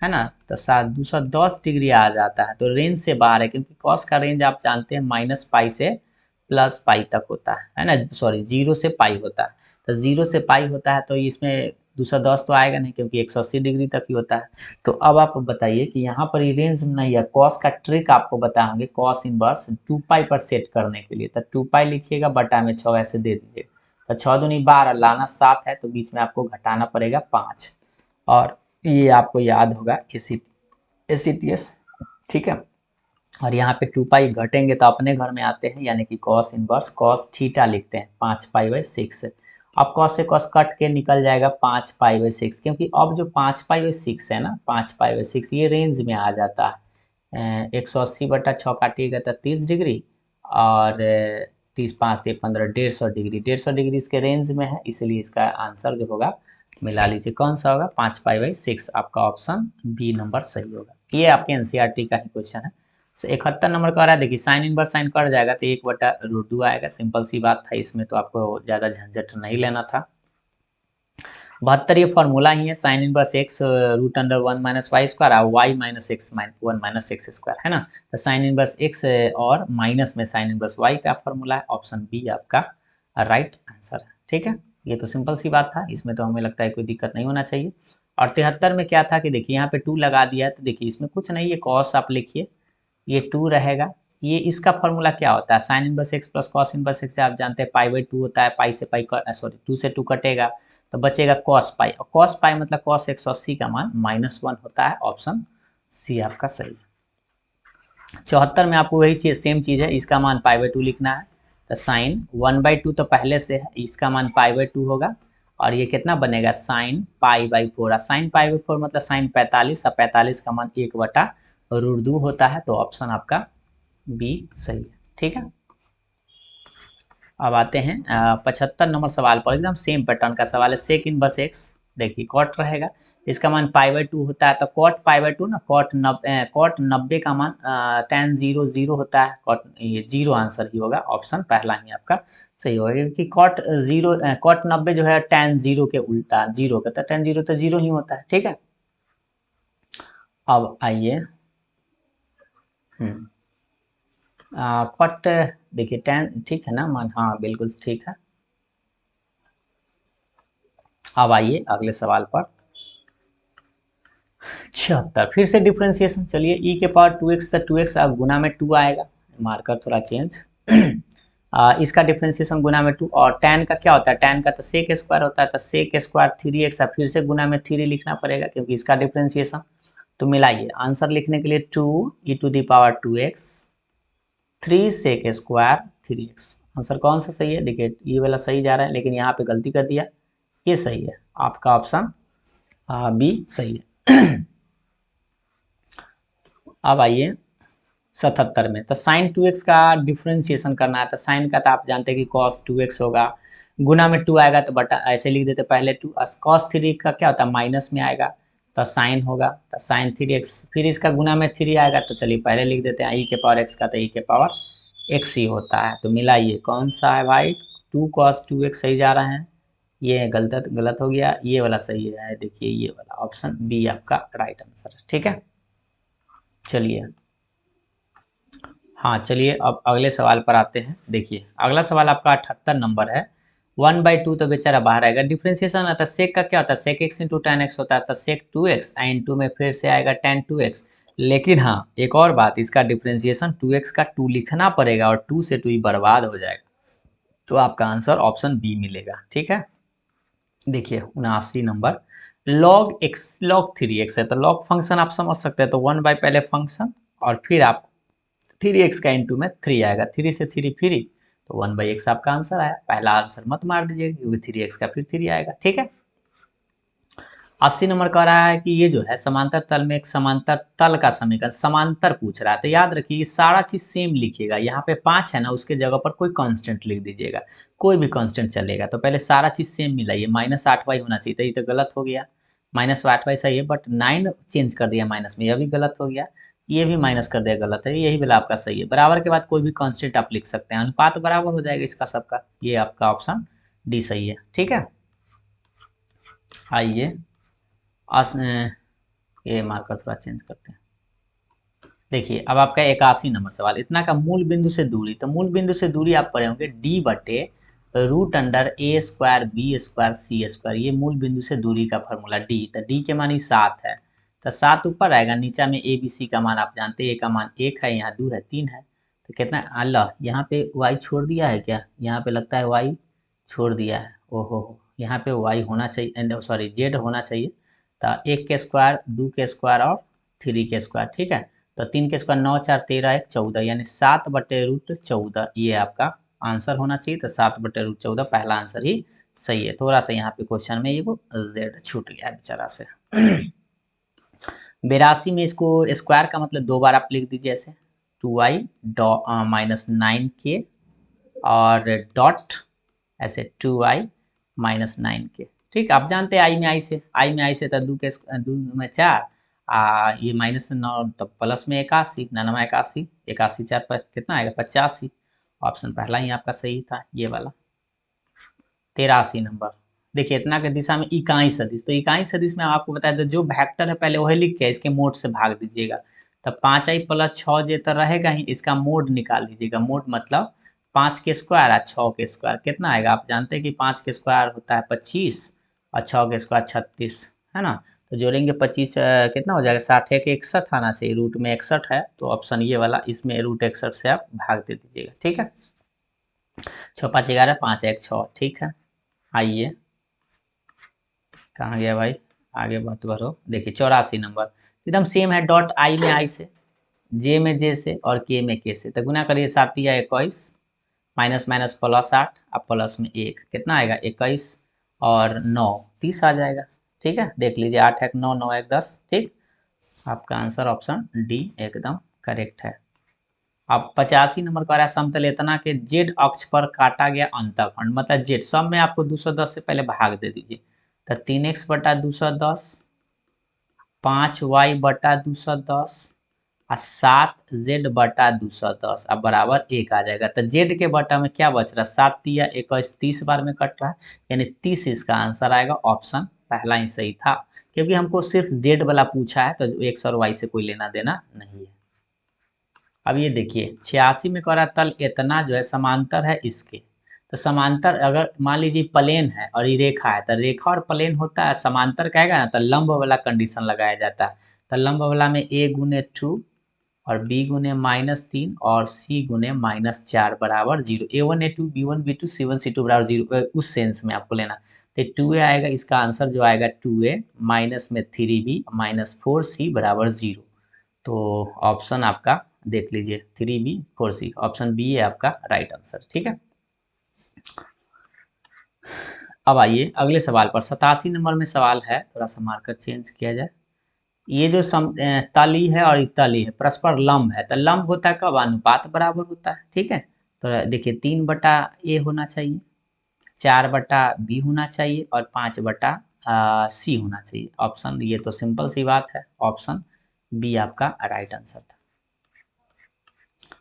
Speaker 1: है ना, तो 210 डिग्री आ जाता है, तो रेंज से बाहर है, क्योंकि कॉस का रेंज आप जानते हैं -π से +π तक होता है ना, सॉरी 0 से पाई होता है, तो 0 से पाई होता है, तो इसमें 210 तो आएगा नहीं क्योंकि 180 डिग्री तक ही होता है। तो अब आप बताइए कि यहाँ पर ये रेंज नहीं है, कॉस का ट्रिक आपको बताएंगे, कॉस इनवर्स 2π पर सेट करने के लिए, तो 2π लिखिएगा, बटा में 6 ऐसे दे दीजिए, तो 6 दूनी 12, लाना 7 है, तो बीच में आपको घटाना पड़ेगा 5, और ये आपको याद होगा ACTS। ठीक है, और यहाँ पे 2π घटेंगे तो अपने घर में आते हैं, यानी कि कॉस इनवर्स कॉस थीटा लिखते हैं 5π/6। अब कॉस से कॉस कट के निकल जाएगा 5π/6, क्योंकि अब जो 5π/6 है ना, 5π/6 ये रेंज में आ जाता है, 180/6 काटिएगा तो 30 डिग्री, और 30 5 से 15 150 डिग्री, 150 डिग्री इसके रेंज में है, इसलिए इसका आंसर जो होगा मिला लीजिए, कौन सा होगा, 5π/6, आपका ऑप्शन बी नंबर सही होगा। ये आपके एनसीईआरटी का ही क्वेश्चन है। 71 नंबर का रहा है, देखिए साइन इनवर्स साइन कट जाएगा तो 1/√2 आएगा, सिंपल सी बात था, इसमें तो आपको ज़्यादा झंझट नहीं लेना था। 72 ये फॉर्मूला ही है, sine inverse X root under 1 minus Y square और Y minus X 1 minus X square है ना। तो साइन इनवर्स एक्स और माइनस में साइन इनवर्स वाई का फॉर्मूला है, ऑप्शन बी आपका राइट आंसर है। ठीक है, ये तो सिंपल सी बात था, इसमें तो हमें लगता है कोई दिक्कत नहीं होना चाहिए। और 73 में क्या था कि देखिए यहाँ पे 2 लगा दिया है, तो देखिए इसमें कुछ नहीं, ये कॉस आप लिखिए, ये 2 रहेगा। ये इसका फॉर्मूला क्या होता है, sine inverse x plus cos inverse x से आप जानते हैं पाई बाई 2 होता है, पाई से पाई सॉरी 2 से 2 कटेगा तो बचेगा कॉस पाई, और कॉस पाई मतलब कॉस 180 का मान -1 होता है, ऑप्शन सी आपका सही है। 74 में आपको वही चीज सेम चीज है, इसका मान पाई बाई 2 लिखना है, तो साइन 1/2 तो पहले से है, इसका मान पाई बाई 2 होगा, और ये कितना बनेगा sine pi by 4, sine pi by 4 मतलब साइन 45, और 45 का मान 1/√2 होता है, तो ऑप्शन आपका बी सही है। ठीक है, अब आते हैं 75 नंबर सवाल पर, एकदम सेम पैटर्न का सवाल है, सेक इनवर्स एक्स, देखिए कॉट रहेगा, इसका मान पाई बाई 2 होता है, तो कॉट पाई बाई 2 ना, कॉट 90 का मान tan 0 0 होता है, कॉट ये 0 आंसर ही होगा, ऑप्शन पहला ही आपका सही होगा, क्योंकि कॉट 90 जो है tan 0 के उल्टा 0 का, तो tan 0 तो 0 ही होता है। ठीक है, अब आइए कॉट, देखिए tan ठीक है ना मान, हाँ बिल्कुल ठीक है। अब आइए अगले सवाल पर, 76 फिर से डिफ्रेंसिएशन, चलिए e के पावर 2x, तो 2x अब गुना में 2 आएगा, मार्कर थोड़ा चेंज इसका डिफ्रेंसिएशन गुना में 2, और tan का क्या होता है, tan का तो सेक स्क्वायर होता है, तो सेक स्क्वायर 3x, अब फिर से गुना में 3 लिखना पड़ेगा क्योंकि इसका डिफ्रेंसिएशन, तो मिलाइए आंसर लिखने के लिए 2 e to the power 2x 3 sec square 3x, answer कौन सा सही है, देखिए ये वाला सही जा रहा है, लेकिन यहाँ पे गलती कर दिया, ये सही है, आपका ऑप्शन बी सही है। अब आइए 77 में, तो साइन 2x का डिफ्रेंसिएशन करना है, तो साइन का तो आप जानते हैं कि कॉस 2x होगा, गुना में 2 आएगा तो बटा ऐसे लिख देते पहले 2, कॉस 3 का क्या होता है माइनस में आएगा, तो साइन होगा, तो साइन 3x, फिर इसका गुना में 3 आएगा, तो चलिए पहले लिख देते हैं ई के पावर x का, तो ई के पावर x ही होता है, तो मिलाइए कौन सा है भाई, 2 cos 2x सही जा रहा है, ये गलत गलत हो गया, ये वाला सही है, देखिए ये वाला ऑप्शन बी आपका राइट आंसर है। ठीक है, चलिए हाँ चलिए अब अगले सवाल पर आते हैं, देखिए अगला सवाल आपका 78 नंबर है, 1/2 तो बेचारा बाहर आएगा, डिफ्रेंसिएशन आता है, सेक का क्या होता है, sec x into tan x होता है, तो सेक 2x इंटू में फिर से आएगा tan 2x, लेकिन हाँ एक और बात, इसका डिफ्रेंसिएशन 2x का 2 लिखना पड़ेगा, और 2 से 2 ही बर्बाद हो जाएगा, तो आपका आंसर ऑप्शन बी मिलेगा। ठीक है, देखिए 79 नंबर, log 3x है, तो log फंक्शन आप समझ सकते हैं, तो 1 बाय पहले फंक्शन, और फिर आप 3x का इंटू में 3 आएगा, 3 से 3 फ्री, तो 1/x आपका आंसर आया, पहला आंसर मत मार दीजिएगा क्योंकि 3x का फिर 3 आएगा। ठीक है, 80 नंबर कह रहा है कि ये जो है समांतर तल में एक समांतर तल का समीकरण, समांतर पूछ रहा है, तो याद रखिए ये सारा चीज सेम लिखिएगा, यहाँ पे 5 है ना, उसके जगह पर कोई कांस्टेंट लिख दीजिएगा, कोई भी कांस्टेंट चलेगा, तो पहले सारा चीज सेम मिलाइए, -8y होना चाहिए, तो ये तो गलत हो गया, -8y सही है, बट 9 चेंज कर दिया माइनस में, यह भी गलत हो गया, ये भी माइनस कर दिया, गलत है, यही वाला आपका सही है, बराबर के बाद कोई भी कांस्टेंट आप लिख सकते हैं, अनुपात बराबर हो जाएगा इसका सबका, ये आपका ऑप्शन डी सही है। ठीक है, आइए ये मार्कर थोड़ा चेंज करते हैं, देखिए अब आपका 81 नंबर सवाल, इतना का मूल बिंदु से दूरी, तो मूल बिंदु से दूरी आप पढ़े होंगे D/√A² B² C², ये मूल बिंदु से दूरी का फॉर्मूला डी, तो डी के मान ही 7 है, तो 7 ऊपर आएगा, नीचा में ए बी सी का मान आप जानते हैं, ए का मान 1 है, यहाँ 2 है 3 है, तो कितना अल्लाह यहाँ पे वाई छोड़ दिया है क्या, यहाँ पे लगता है वाई छोड़ दिया है, ओहो यहाँ पे वाई होना चाहिए, सॉरी जेड होना चाहिए, तो 1 के स्क्वायर 2 के स्क्वायर और 3 के स्क्वायर। ठीक है, तो 3 के स्क्वायर 9 4 13 1 14, यानी 7/√14 ये आपका आंसर होना चाहिए, तो 7/√14 पहला आंसर ही सही है, थोड़ा सा यहाँ पे क्वेश्चन में ये वो जेड छूट गया है बेचारा से। 82 में इसको स्क्वायर का मतलब 2 बार आप लिख दीजिए ऐसे, 2i -9k और डॉट ऐसे 2i -9k। ठीक, आप जानते हैं आई में आई से तो 2 में 4, ये -9 तो प्लस में 81, 81, 81 4 पर कितना आएगा 85, ऑप्शन पहला ही आपका सही था, ये वाला 83 नंबर, देखिए इतना के दिशा में इकाई सदिश, तो इकाई सदिश में आपको बताया तो जो वेक्टर है पहले वही लिख के इसके मोड से भाग दीजिएगा। तो 5i प्लस 6j तो रहेगा ही, इसका मोड निकाल लीजिएगा। मोड मतलब 5 के स्क्वायर और 6 के स्क्वायर कितना आएगा, आप जानते हैं कि 5 के स्क्वायर होता है 25 और 6 के स्क्वायर 36, है ना। तो जोड़ेंगे 25 कितना हो जाएगा 60, एक 61 आना चाहिए, रूट में 61 है तो ऑप्शन ये वाला, इसमें रूट 61 से आप भाग दे दीजिएगा। ठीक है, 6 5 11 5 1 6। ठीक है, आइए कहाँ गया भाई, आगे बात करो। देखिए 84 नंबर एकदम सेम है, डॉट आई में आई से, जे में जे से और के में के से, तो गुना करिए 7 या 21, माइनस माइनस प्लस 8, अब प्लस में 1 कितना आएगा 21 और 9 30 आ जाएगा। ठीक है, देख लीजिए 8 1 9 9 1 10। ठीक, आपका आंसर ऑप्शन डी एकदम करेक्ट है। अब 85 नंबर का रहा है, समतल इतना के जेड अक्ष पर काटा गया अंतःखंड, मतलब जेड सब में आपको 210 से पहले भाग दे दीजिए। तो 3x बटा 210, 5y बटा 210 और 7z बटा 210 अब बराबर 1 आ जाएगा। तो z के बटा में क्या बच रहा है, 7 या 21 30 बार में कट रहा है, यानी 30 इसका आंसर आएगा। ऑप्शन पहला ही सही था, क्योंकि हमको सिर्फ z वाला पूछा है, तो x और y से कोई लेना देना नहीं है। अब ये देखिए 86 में कह रहा तल इतना जो है समांतर है इसके, तो समांतर अगर मान लीजिए प्लेन है और ये रेखा है, तो रेखा और प्लेन होता है, समांतर कहेगा ना तो लंब वाला कंडीशन लगाया जाता है। तो लंब वाला में a गुने 2 और b गुने -3 और c गुने -4 बराबर 0, a1 a2 b1 b2 c1 c2 बराबर 0, उस सेंस में आपको लेना। तो 2a आएगा, इसका आंसर जो आएगा 2a माइनस में 3b -4c बराबर 0। तो ऑप्शन आपका देख लीजिए 3b 4c, ऑप्शन बी है आपका राइट आंसर। ठीक है, अब आइए अगले सवाल पर। 87 नंबर में सवाल है, थोड़ा सा मार्कर चेंज किया जाए। ये जो तली है और तली है परस्पर लंब है, तो लंब होता है कब, अनुपात बराबर होता है। ठीक है, तो देखिए 3 बटा ए होना चाहिए, 4 बटा बी होना चाहिए और 5 बटा सी होना चाहिए। ऑप्शन ये तो सिंपल सी बात है, ऑप्शन बी आपका राइट आंसर था।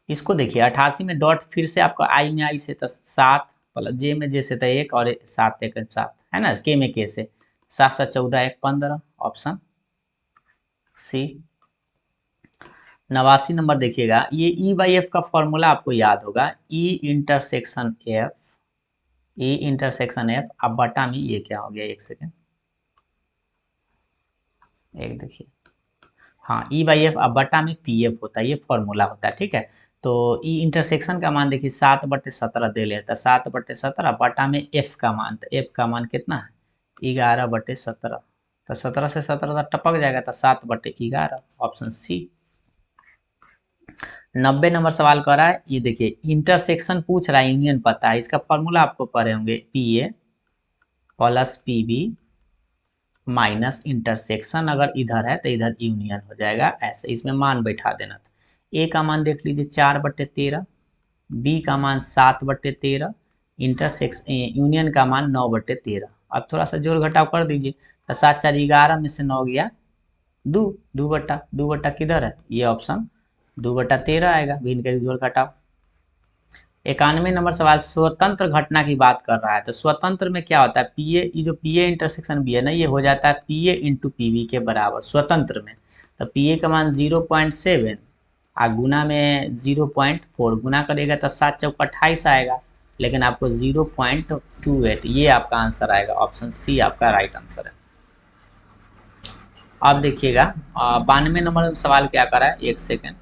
Speaker 1: इसको देखिए 88 में डॉट फिर से आपका आई में आई से तो 7 प्लस जे में जे से तो 1 और 7 1 7 है ना, के में के से 7 7 14 1 15, ऑप्शन सी। 89 नंबर देखिएगा, ये ई बाई एफ का फॉर्मूला आपको याद होगा, E intersection F, E intersection F. अब बटा में ये क्या हो गया, एक सेकेंड, एक देखिए, हाँ ई बाई एफ अब बटा में पी एफ होता है, ये फॉर्मूला होता है। ठीक है, तो ई इंटरसेक्शन का मान देखिए 7/17 दे लेता है, 7/17 बटा में एफ का मान, तो एफ का मान कितना है 11/17, तो 17 से 17 टपक जाएगा, तो 7/11, ऑप्शन सी। 90 नंबर सवाल कर रहा है, ये देखिए इंटरसेक्शन पूछ रहा है, यूनियन पता है, इसका फॉर्मूला आपको पढ़े होंगे, P A plus P B minus intersection अगर इधर है तो इधर यूनियन हो जाएगा, ऐसे इसमें मान बैठा देना था। ए का मान देख लीजिए 4/13, बी का मान 7/13, इंटरसेक्शन यूनियन का मान 9/13। अब थोड़ा सा जोड़ घटाव कर दीजिए, तो 7 4 11 में से 9 गया 2, 2/2 किधर है, ये ऑप्शन 2/13 आएगा, भिन्न का जोड़ घटाव। 91 नंबर सवाल स्वतंत्र घटना की बात कर रहा है, तो स्वतंत्र में क्या होता है, पी ए, ये जो पी ए इंटरसेक्शन बी है ना, ये हो जाता है P A into P B के बराबर स्वतंत्र में। तो पी ए का मान 0.7 और गुना में 0.4 गुना करेगा तो 7 चौक 28 आएगा, लेकिन आपको 0.28 ये आपका आंसर आएगा, ऑप्शन सी आपका राइट आंसर है। अब देखिएगा 92 नंबर सवाल क्या कर रहा है, एक सेकेंड,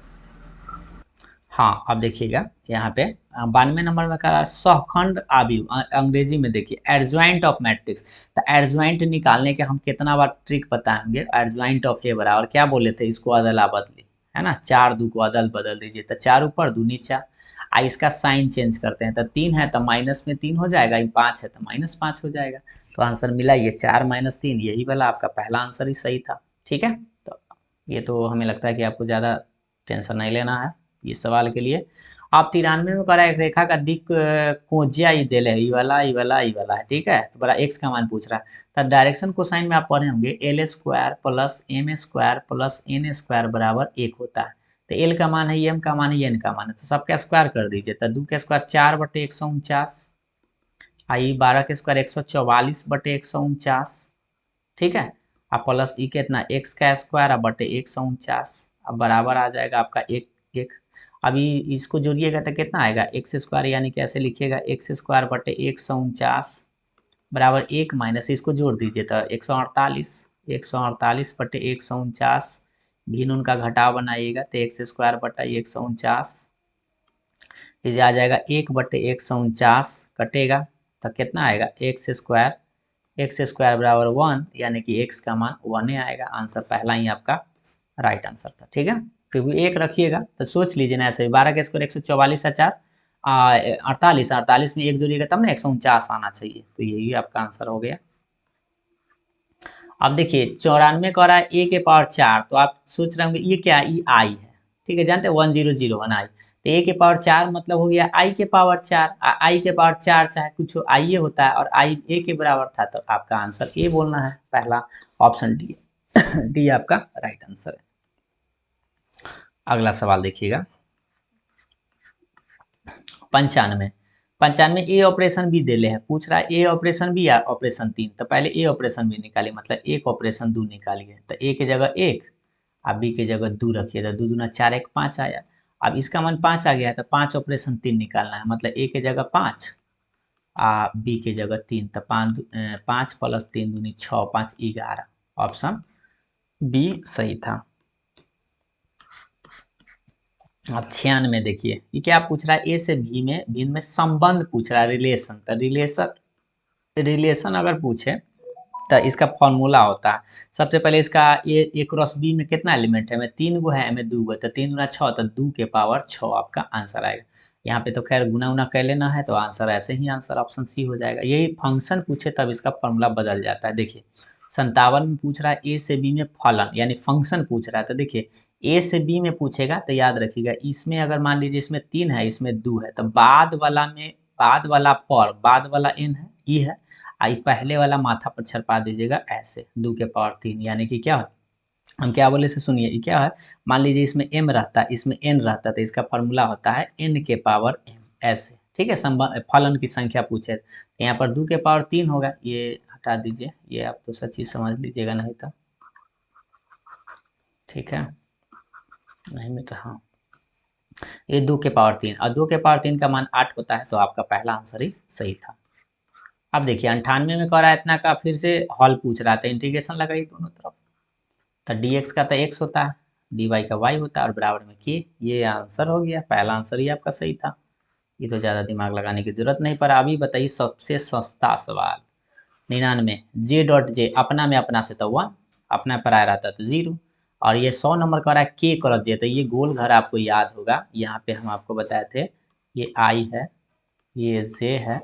Speaker 1: हाँ अब देखिएगा यहाँ पे 92 नंबर में कहा सहखंड आव्यूह, अंग्रेजी में देखिए एडजॉइंट ऑफ मैट्रिक्स। तो एडजॉइंट निकालने के हम कितना बार ट्रिक बताएंगे, एडजॉइंट ऑफ ए बराबर क्या बोले थे, इसको अदला बदली, है ना, 4 2 को अदल बदल दीजिए, तो 4 ऊपर 2 नीचा, इसका साइन चेंज करते हैं, तो 3 है तो माइनस में 3 हो जाएगा, 5 है तो -5 हो जाएगा। तो आंसर मिला ये 4 - 3, यही वाला आपका पहला आंसर ही सही था। ठीक है, तो ये तो हमें लगता है कि आपको ज़्यादा टेंशन नहीं लेना है इस सवाल के लिए। आप 93 में करा एक रेखा का दिक कोजिया ही दे ले, ई वाला ई वाला ई वाला है। ठीक है, तो बड़ा एक्स का मान पूछ रहा है, तो डायरेक्शन कोसाइन में आप पढ़े होंगे L square plus M square plus N square बराबर 1 होता है। तो एल का मान है, एम का मान है, एन का मान है, तो सबका स्क्वायर कर दीजिए, तो 2 का स्क्वायर 4/149 आई 12 के स्क्वायर 144/149, ठीक है। अब प्लस ई कितना एक्स का स्क्वायर अब बटे 149, अब बराबर आ जाएगा आपका एक एक। अभी इसको जोड़िएगा तो कितना आएगा एक्स स्क्वायर, यानी कैसे लिखिएगा एक्स स्क्वायर बटे 149 बराबर एक, माइनस इसको जोड़ दीजिए तो 148, 148/149, भिन्न उनका घटाव बनाइएगा तो एक्स स्क्वायर बटा 149, इसे आ जाएगा 1/149 कटेगा तो कितना आएगा एक्स स्क्वायर बराबर 1, यानी कि एक्स का मान 1 आएगा। आंसर पहला ही आपका राइट आंसर था, ठीक है। क्योंकि एक रखिएगा तो सोच लीजिए ना ऐसे 12 के स्क्वायर 144 है 4, 48 में एक जोड़िएगा तब ना 149 आना चाहिए, तो यही आपका आंसर हो गया। अब देखिए 94 का रहा है ए के पावर 4, तो आप सोच रहे होंगे ये क्या है, ये आई है, ठीक है, जानते हैं 1001 आई, तो ए के पावर 4 मतलब हो गया आई के पावर 4, आई के पावर 4 चाहे कुछ आई होता है और आई ए के बराबर था, तो आपका आंसर ए बोलना है, पहला ऑप्शन डी डी आपका राइट आंसर है। अगला सवाल देखिएगा 95 ए ऑपरेशन बी देले है, पूछ रहा है ए ऑपरेशन बी या ऑपरेशन 3, तो पहले ए ऑपरेशन बी निकालिए, मतलब एक ऑपरेशन 2 निकालिए, तो ए के जगह 1 अब बी के जगह 2 रखिए, तो 2 दूना 4 1 5 आया। अब इसका मान 5 आ गया है तो 5 ऑपरेशन 3 निकालना है, मतलब ए के जगह 5 बी के जगह 3, तो 5 प्लस 3 दूनी 6 5 11, ऑप्शन बी सही था। अब 96 देखिए ये क्या पूछ रहा है, ए से बी में संबंध पूछ रहा है, रिलेशन, तो रिलेशन अगर पूछे तो इसका फॉर्मूला होता है, सबसे पहले इसका ए क्रॉस बी में कितना एलिमेंट है, में 3 गो है, में 2 गो, तो 3 गुना 6, तो 2 के पावर 6 आपका आंसर आएगा। यहाँ पे तो खैर गुना उना कर लेना है, तो आंसर ऐसे ही आंसर ऑप्शन सी हो जाएगा। यही फंक्शन पूछे तब इसका फॉर्मूला बदल जाता है। देखिए 57 में पूछ रहा है ए से बी में फलन यानी फंक्शन पूछ रहा है, तो देखिए ए से बी में पूछेगा तो याद रखिएगा इसमें अगर मान लीजिए इसमें 3 है इसमें 2 है, तो बाद वाला एन है ई है, आई पहले वाला माथा पर छरपा दीजिएगा ऐसे 2 के पावर 3, यानी कि क्या है, हम क्या बोले से सुनिए, ये क्या है, मान लीजिए इसमें m रहता है इसमें n रहता है, तो इसका फॉर्मूला होता है n के पावर m ऐसे, ठीक है। संबंध फलन की संख्या पूछे तो यहाँ पर 2 के पावर 3 होगा, ये हटा दीजिए, ये आप तो सच्ची समझ लीजिएगा नहीं तो, ठीक है, नहीं मिटा, हाँ ये 2 के पावर 3 और 2 के पावर 3 का मान 8 होता है, तो आपका पहला आंसर ही सही था। अब देखिए 98 में कह रहा है इतना का, फिर से हॉल पूछ रहा था, इंटीग्रेशन लगाइए दोनों तरफ, तो dx का तो x होता है, dy का y होता है और बराबर में k, ये आंसर हो गया, पहला आंसर ही आपका सही था। ये तो ज़्यादा दिमाग लगाने की जरूरत नहीं पड़ा। अभी बताइए सबसे सस्ता सवाल 99 j.j अपना में अपना से तो 1, अपना पर आया रहता तो 0, और ये 100 नंबर का रहा है k क्रॉस j, तो ये गोल घर आपको याद होगा, यहाँ पे हम आपको बताए थे ये i है, ये j है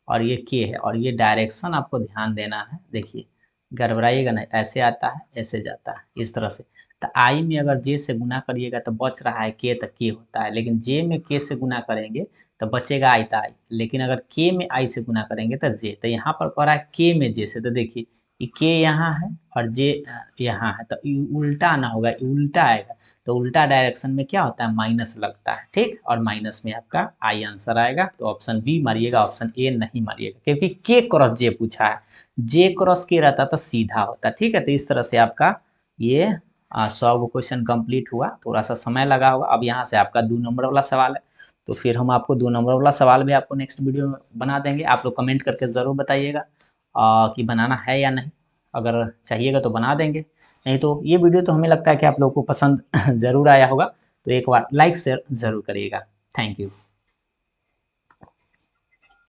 Speaker 1: और ये k है, और ये डायरेक्शन आपको ध्यान देना है। देखिए गड़बड़ाइएगा नहीं, ऐसे आता है ऐसे जाता है इस तरह से, तो आई में अगर जे से गुना करिएगा तो बच रहा है के, तो के होता है, लेकिन जे में के से गुना करेंगे तो बचेगा आई, तो आई, लेकिन अगर के में आई से गुना करेंगे तो जे, तो यहाँ पर कह रहा है के में जे से, तो देखिए ये के यहाँ है और जे यहाँ है, तो उल्टा ना होगा, उल्टा आएगा, तो उल्टा डायरेक्शन में क्या होता है माइनस लगता है, ठीक, और माइनस में आपका आई आंसर आएगा, तो ऑप्शन बी मारिएगा, ऑप्शन ए नहीं मारिएगा, क्योंकि के क्रॉस जे पूछा है, जे क्रॉस के रहता तो सीधा होता, ठीक है। तो इस तरह से आपका ये 100 क्वेश्चन कंप्लीट हुआ, थोड़ा सा समय लगा होगा। अब यहाँ से आपका 2 नंबर वाला सवाल है, तो फिर हम आपको 2 नंबर वाला सवाल भी आपको नेक्स्ट वीडियो में बना देंगे। आप लोग कमेंट करके ज़रूर बताइएगा कि बनाना है या नहीं, अगर चाहिएगा तो बना देंगे, नहीं तो ये वीडियो तो हमें लगता है कि आप लोगों को पसंद ज़रूर आया होगा, तो एक बार लाइक शेयर ज़रूर करिएगा। Thank you.